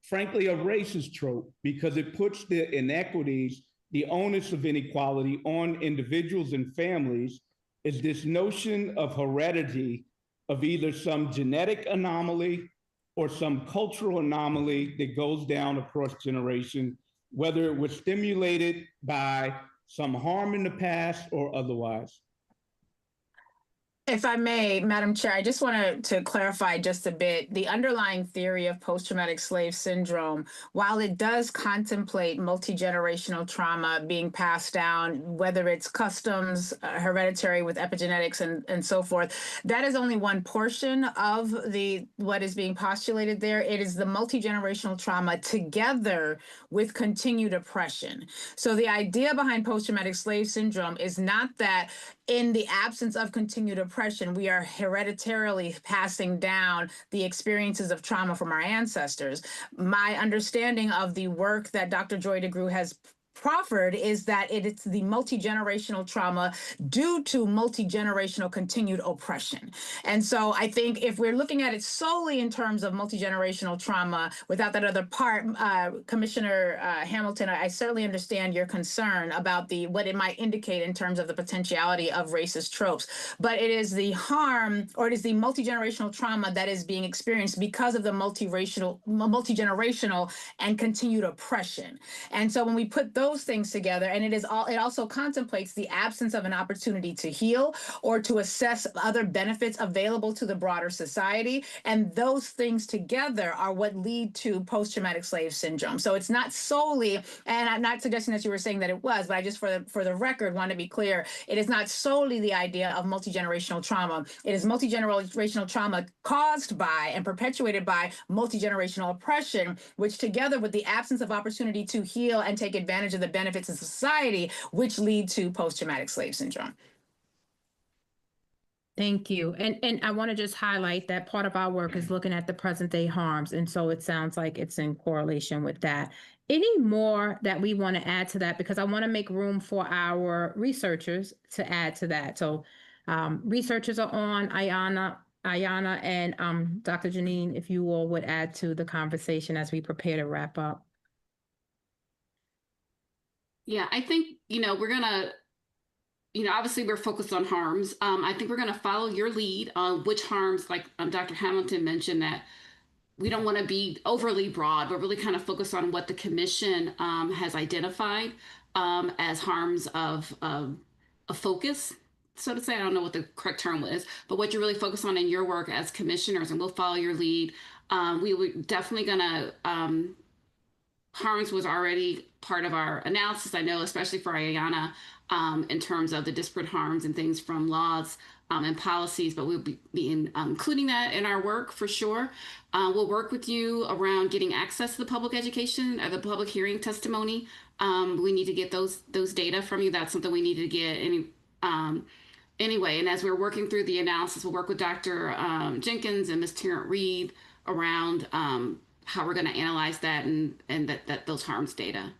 frankly, a racist trope, because it puts the inequities, the onus of inequality on individuals and families, is this notion of heredity, of either some genetic anomaly or some cultural anomaly that goes down across generation, whether it was stimulated by some harm in the past or otherwise. If I may, Madam Chair, I just wanted to clarify just a bit. The underlying theory of post-traumatic slave syndrome, while it does contemplate multi-generational trauma being passed down, whether it's customs, hereditary with epigenetics and so forth, that is only one portion of what is being postulated there. It is the multi-generational trauma together with continued oppression. So the idea behind post-traumatic slave syndrome is not that in the absence of continued oppression, oppression, we are hereditarily passing down the experiences of trauma from our ancestors. My understanding of the work that Dr. Joy DeGruy has proffered is that it's the multi-generational trauma due to multi-generational continued oppression. And so I think if we're looking at it solely in terms of multi-generational trauma without that other part, Commissioner Hamilton, I certainly understand your concern about what it might indicate in terms of the potentiality of racist tropes. But it is the harm, or it is the multi-generational trauma that is being experienced because of the multi-generational and continued oppression. And so when we put those things together, and it also contemplates the absence of an opportunity to heal or to assess other benefits available to the broader society. And those things together are what lead to post-traumatic slave syndrome. So it's not solely, and I'm not suggesting that you were saying that it was, but I just for the record want to be clear, it is not solely the idea of multi-generational trauma. It is multi-generational trauma caused by and perpetuated by multi-generational oppression, which together with the absence of opportunity to heal and take advantage of the benefits of society, which lead to post-traumatic slave syndrome. Thank you. And I want to just highlight that part of our work is looking at the present day harms. And so it sounds like it's in correlation with that. Any more that we want to add to that? Because I want to make room for our researchers to add to that. So researchers are on, Ayana and Dr. Janine, if you all would add to the conversation as we prepare to wrap up. Yeah, I think, we're going to, obviously we're focused on harms. I think we're going to follow your lead on which harms, like Dr. Hamilton mentioned, that we don't want to be overly broad, but really kind of focus on what the commission has identified as harms of a focus, so to say. I don't know what the correct term is, but what you're really focused on in your work as commissioners, and we'll follow your lead. We were definitely going to harms was already part of our analysis, I know, especially for Ayana, in terms of the disparate harms and things from laws and policies, but we'll be including that in our work for sure. We'll work with you around getting access to the public education, the public hearing testimony. We need to get those data from you. That's something we need to get anyway. And as we're working through the analysis, we'll work with Dr. Jenkins and Ms. Terrence Reed around how we're going to analyze that and that those harms data.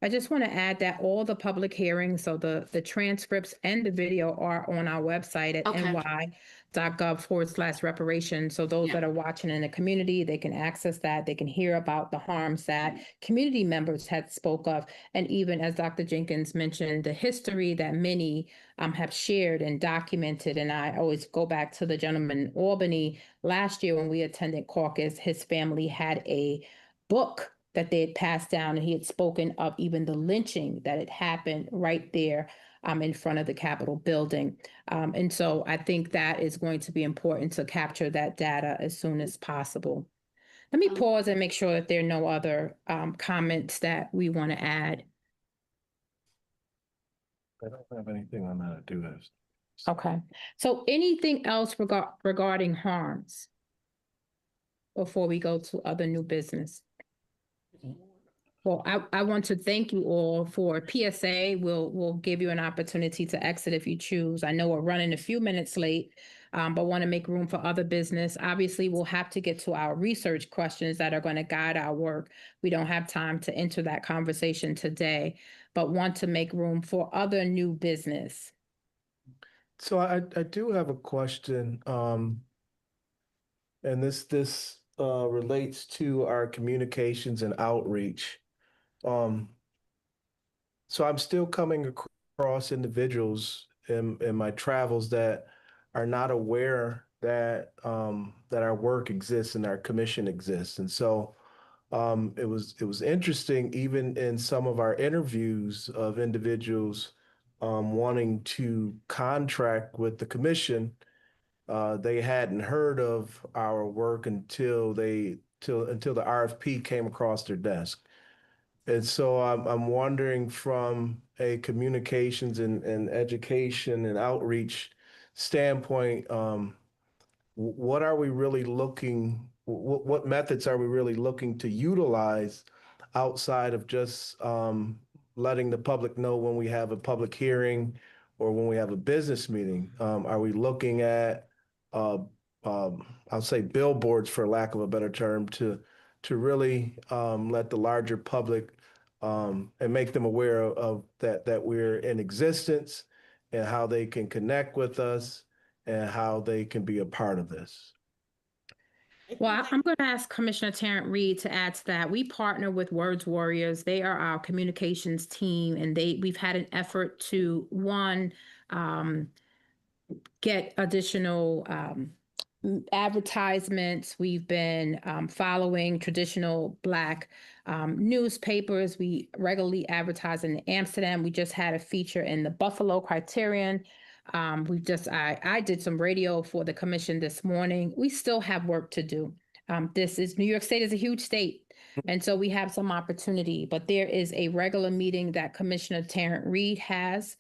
I just want to add that all the public hearings, so the transcripts and the video are on our website at ny.gov/reparations. So those that are watching in the community, they can access that. They can hear about the harms that community members had spoke of. And even as Dr. Jenkins mentioned, the history that many have shared and documented. And I always go back to the gentleman in Albany last year when we attended caucus. His family had a book that they had passed down, and he had spoken of even the lynching that had happened right there in front of the Capitol building. And so I think that is going to be important to capture that data as soon as possible. Let me pause and make sure that there are no other comments that we want to add. I don't have anything on that to do this. Okay. So anything else regarding harms before we go to other new business? Well, I want to thank you all for PSA. We'll give you an opportunity to exit if you choose. I know we're running a few minutes late, but want to make room for other business. Obviously, we'll have to get to our research questions that are going to guide our work. We don't have time to enter that conversation today, but want to make room for other new business. So I do have a question, and this relates to our communications and outreach. So I'm still coming across individuals in my travels that are not aware that that our work exists and our commission exists. And so it was interesting, even in some of our interviews of individuals wanting to contract with the commission. They hadn't heard of our work until the RFP came across their desk. And so I'm wondering, from a communications and education and outreach standpoint, what are we really looking, what methods are we really looking to utilize outside of just letting the public know when we have a public hearing or when we have a business meeting? Are we looking at, I'll say billboards for lack of a better term, to really let the larger public and make them aware of that we're in existence and how they can connect with us and how they can be a part of this? Well, I'm going to ask Commissioner Tarrant Reed to add to that. We partner with Words Warriors. They are our communications team, and we've had an effort to, one, get additional advertisements. We've been following traditional Black newspapers. We regularly advertise in Amsterdam. We just had a feature in the Buffalo Criterion. I did some radio for the commission this morning. We still have work to do. New York State is a huge state. And so we have some opportunity, but there is a regular meeting that Commissioner Tarrant Reed has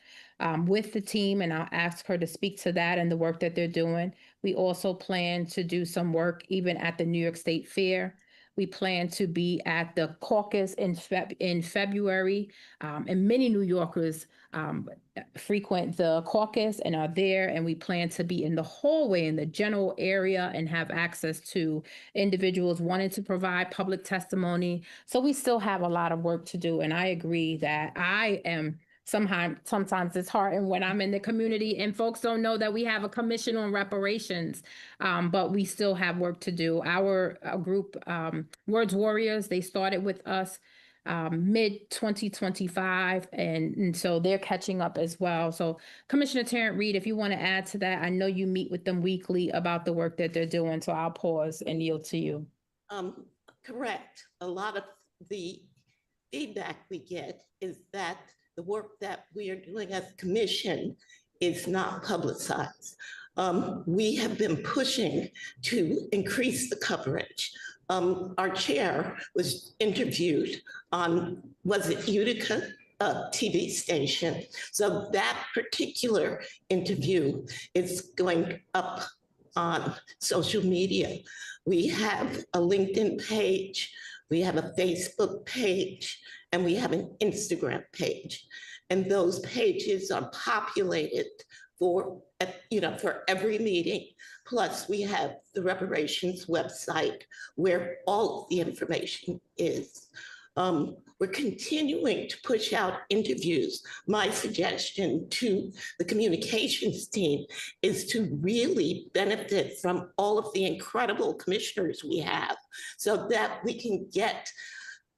with the team, and I'll ask her to speak to that and the work that they're doing. We also plan to do some work even at the New York State Fair. We plan to be at the caucus in February, and many New Yorkers frequent the caucus and are there, and we plan to be in the hallway in the general area and have access to individuals wanting to provide public testimony. So we still have a lot of work to do, and I agree that I am sometimes it's hard, and when I'm in the community and folks don't know that we have a commission on reparations, but we still have work to do. Our group, Words Warriors, they started with us mid 2025, and so they're catching up as well. So Commissioner Tarrant Reed, if you want to add to that, I know you meet with them weekly about the work that they're doing, so I'll pause and yield to you. Correct. A lot of the feedback we get is that the work that we are doing as a commission is not publicized. We have been pushing to increase the coverage. Our chair was interviewed on, was it Utica TV station? So that particular interview is going up on social media. We have a LinkedIn page, we have a Facebook page, and we have an Instagram page. And those pages are populated for every meeting. Plus we have the reparations website where all of the information is. We're continuing to push out interviews. My suggestion to the communications team is to really benefit from all of the incredible commissioners we have so that we can get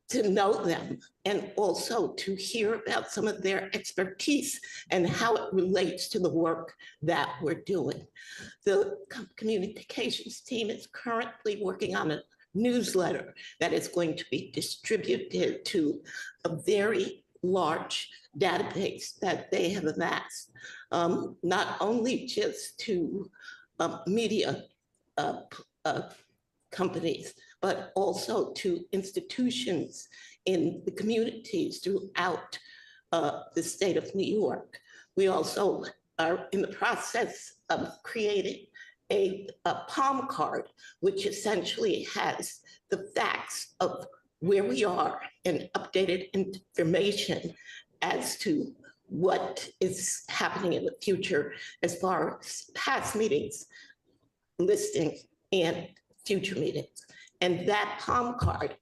to know them and also to hear about some of their expertise and how it relates to the work that we're doing. The communications team is currently working on a newsletter that is going to be distributed to a very large database that they have amassed, not only just to media companies, but also to institutions in the communities throughout the state of New York. We also are in the process of creating a palm card, which essentially has the facts of where we are and updated information as to what is happening in the future as far as past meetings, listings, and future meetings. And that palm card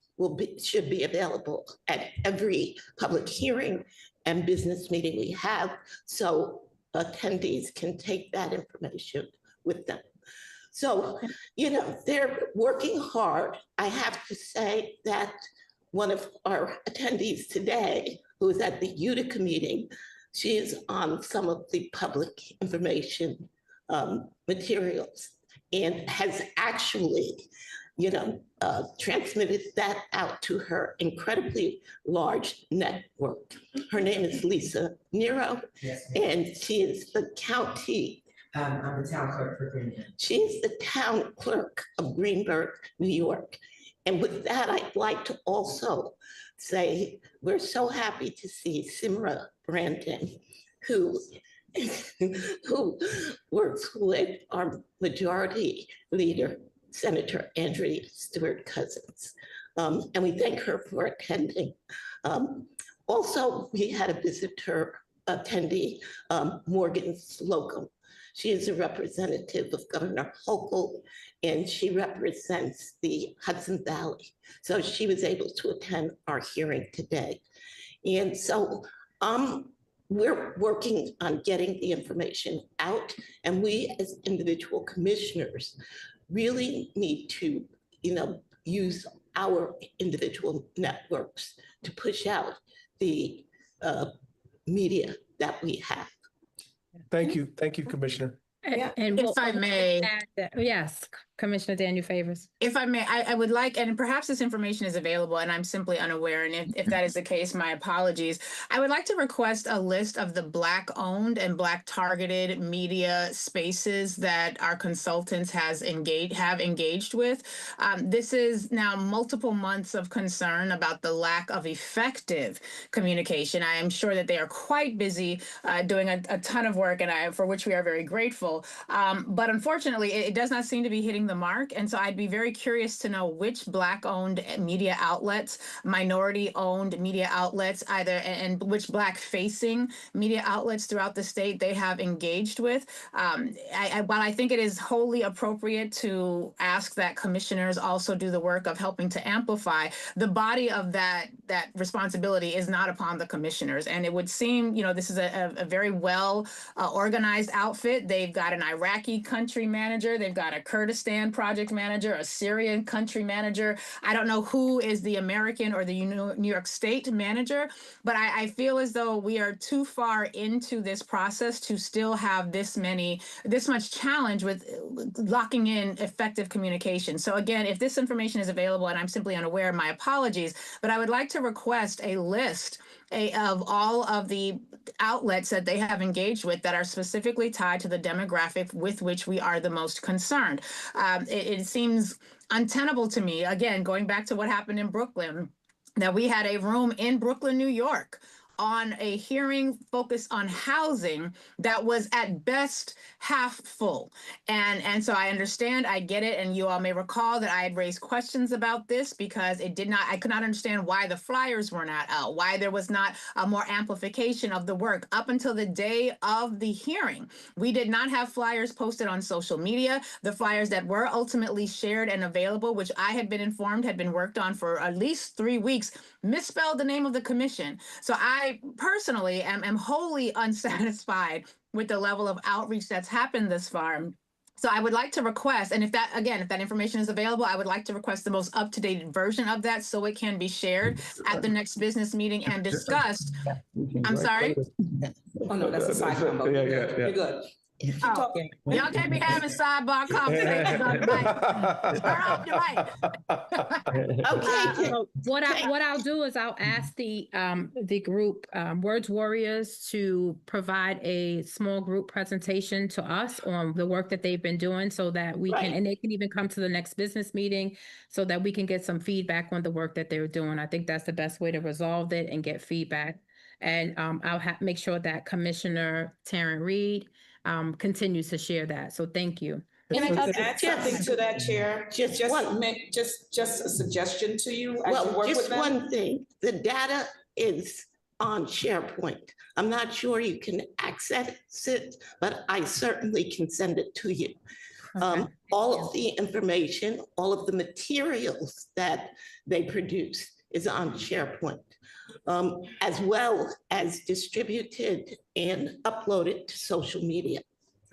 should be available at every public hearing and business meeting we have, so attendees can take that information with them. So, they're working hard. I have to say that one of our attendees today, who is at the Utica meeting, she is on some of the public information materials and has actually transmitted that out to her incredibly large network. Her name is Lisa Nero, and she is the county. I'm the town clerk for Greenburgh. She's the town clerk of Greenburgh, New York. And with that, I'd like to also say we're so happy to see Simra Brandon, who works with our majority leader, Senator Andrea Stewart Cousins. And we thank her for attending. Also, we had a visitor attendee, Morgan Slocum. She is a representative of Governor Hochul, and she represents the Hudson Valley. So she was able to attend our hearing today. And so we're working on getting the information out, and we as individual commissioners really need to, use our individual networks to push out the media that we have. Thank you, Commissioner. And if I may, yes, Commissioner Daniel Favors. If I may, I would like, and perhaps this information is available and I'm simply unaware, and if that is the case, my apologies. I would like to request a list of the Black-owned and Black-targeted media spaces that our consultants have engaged with. This is now multiple months of concern about the lack of effective communication. I am sure that they are quite busy doing a ton of work, and for which we are very grateful. But unfortunately, it does not seem to be hitting the mark. And so I'd be very curious to know which Black-owned media outlets, minority-owned media outlets, and which Black-facing media outlets throughout the state they have engaged with. While I think it is wholly appropriate to ask that commissioners also do the work of helping to amplify, the body of that responsibility is not upon the commissioners. And it would seem, this is a very well organized outfit. They've got an Iraqi country manager. They've got a Kurdistan project manager, a Syrian country manager. I don't know who is the American or the New York State manager, but I feel as though we are too far into this process to still have this much challenge with locking in effective communication. So again, if this information is available and I'm simply unaware, my apologies, but I would like to request a list of all of the outlets that they have engaged with that are specifically tied to the demographic with which we are the most concerned. It seems untenable to me, again, going back to what happened in Brooklyn, that we had a room in Brooklyn, New York, on a hearing focused on housing that was at best half full. And so I understand, I get it, and you all may recall that I had raised questions about this because I could not understand why the flyers were not out, why there was not a more amplification of the work. Up until the day of the hearing, we did not have flyers posted on social media. The flyers that were ultimately shared and available, which I had been informed had been worked on for at least 3 weeks, misspelled the name of the commission. So I personally am wholly unsatisfied with the level of outreach that's happened this far. So I would like to request, and if that information is available, I would like to request the most up-to-date version of that so it can be shared at the next business meeting and discussed. I'm sorry? Oh, no, that's a side combo. You're good. Oh, y'all can't be having sidebar conversations on the mic. Turn off your mic. Okay. So what I'll do is I'll ask the group Words Warriors to provide a small group presentation to us on the work that they've been doing, so that we can, and they can even come to the next business meeting so that we can get some feedback on the work that they're doing. I think that's the best way to resolve it and get feedback. And I'll make sure that Commissioner Taryn Reed continues to share that. So thank you. Can I just add something to that, Chair? Just a suggestion to you as you work with them? One thing. The data is on SharePoint. I'm not sure you can access it, but I certainly can send it to you. Okay. All of the information, all of the materials that they produce is on SharePoint, as well as distributed and uploaded to social media.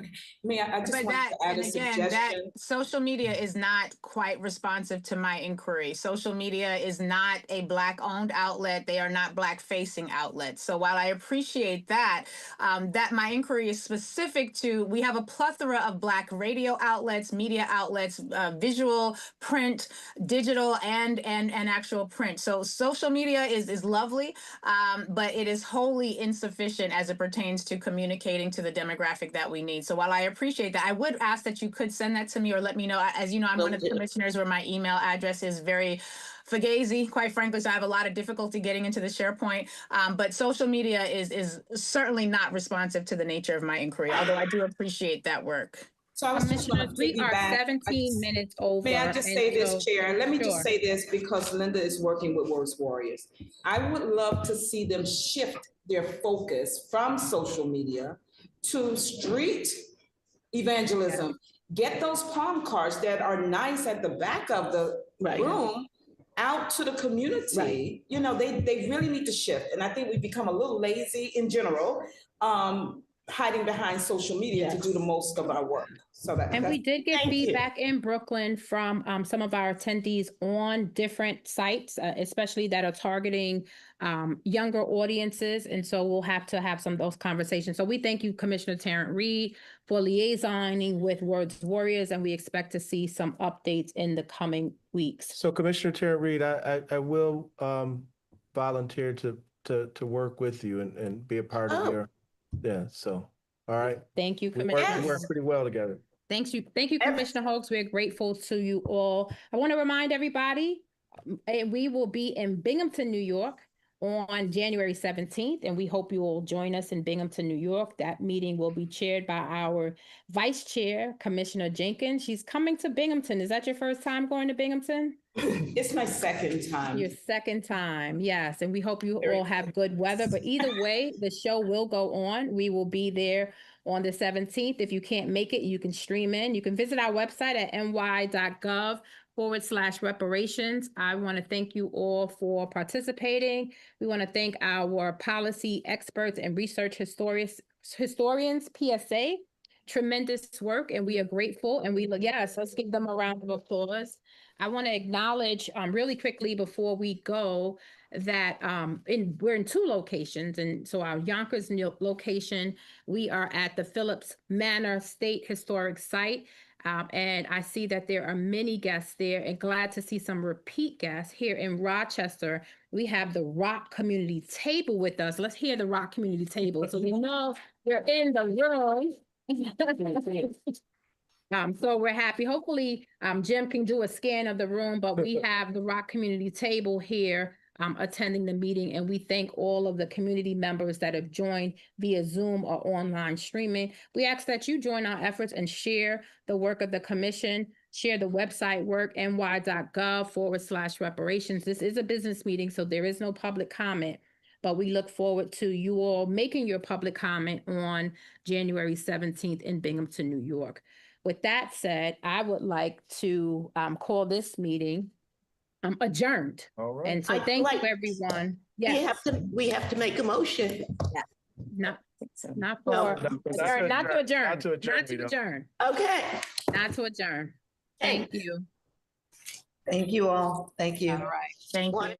I just want to add a suggestion. That social media is not quite responsive to my inquiry. Social media is not a Black-owned outlet. They are not Black-facing outlets. So while I appreciate that, that my inquiry is specific to, we have a plethora of Black radio outlets, media outlets, visual, print, digital, and actual print. So social media is lovely, but it is wholly insufficient as it pertains to communicating to the demographic that we need. So while I appreciate that, I would ask that you could send that to me or let me know. As you know, I'm one of the commissioners where my email address is very fugazi, quite frankly, so I have a lot of difficulty getting into the SharePoint. But social media is certainly not responsive to the nature of my inquiry, although I do appreciate that work. So I was just going Commissioners, to we are 17 minutes over. May I just and say this, so- Chair? Let me Sure. just say this because Linda is working with Words Warriors. I would love to see them shift their focus from social media to street evangelism. Get those palm cards that are nice at the back of the room out to the community. Right. You know, they really need to shift. And I think we've become a little lazy in general, hiding behind social media to do the most of our work. So that, And we did get Thank you. feedback in Brooklyn from some of our attendees on different sites, especially that are targeting younger audiences. And so we'll have to have some of those conversations. So we thank you, Commissioner Tarrant Reed, for liaisoning with Words Warriors, and we expect to see some updates in the coming weeks. So Commissioner Tarrant Reed, I will volunteer to work with you and be a part of your, so, all right. Thank you, We Commissioner. work pretty well together. Thank you, Commissioner Hoax. We're grateful to you all. I want to remind everybody, we will be in Binghamton, New York on January 17th, and we hope you will join us in Binghamton, New York. That meeting will be chaired by our Vice Chair, Commissioner Jenkins. She's coming to Binghamton. Is that your first time going to Binghamton? It's my second time. Your second time, yes. And we hope you all have good weather. But either way, the show will go on. We will be there on the 17th. If you can't make it, you can stream in. You can visit our website at ny.gov/reparations. I want to thank you all for participating. We want to thank our policy experts and research historians, PSA. Tremendous work, and we are grateful. And let's give them a round of applause. I want to acknowledge really quickly before we go that we're in two locations. And so our Yonkers location, we are at the Phillips Manor State Historic Site. And I see that there are many guests there, and glad to see some repeat guests here in Rochester. We have the Rock Community Table with us. Let's hear the Rock Community Table so they know they're in the room. So we're happy. Hopefully, Jim can do a scan of the room, but we have the Rock Community Table here attending the meeting, and we thank all of the community members that have joined via Zoom or online streaming. We ask that you join our efforts and share the work of the commission, share the website work, ny.gov/reparations. This is a business meeting, so there is no public comment, but we look forward to you all making your public comment on January 17th in Binghamton, New York. With that said, I would like to call this meeting adjourned. All right. And so thank you, everyone. Yes. We have to make a motion. Not No. to adjourn. Not to adjourn. Okay. Not to adjourn. Thank you. Thank you all. Thank you. All right. Thank you.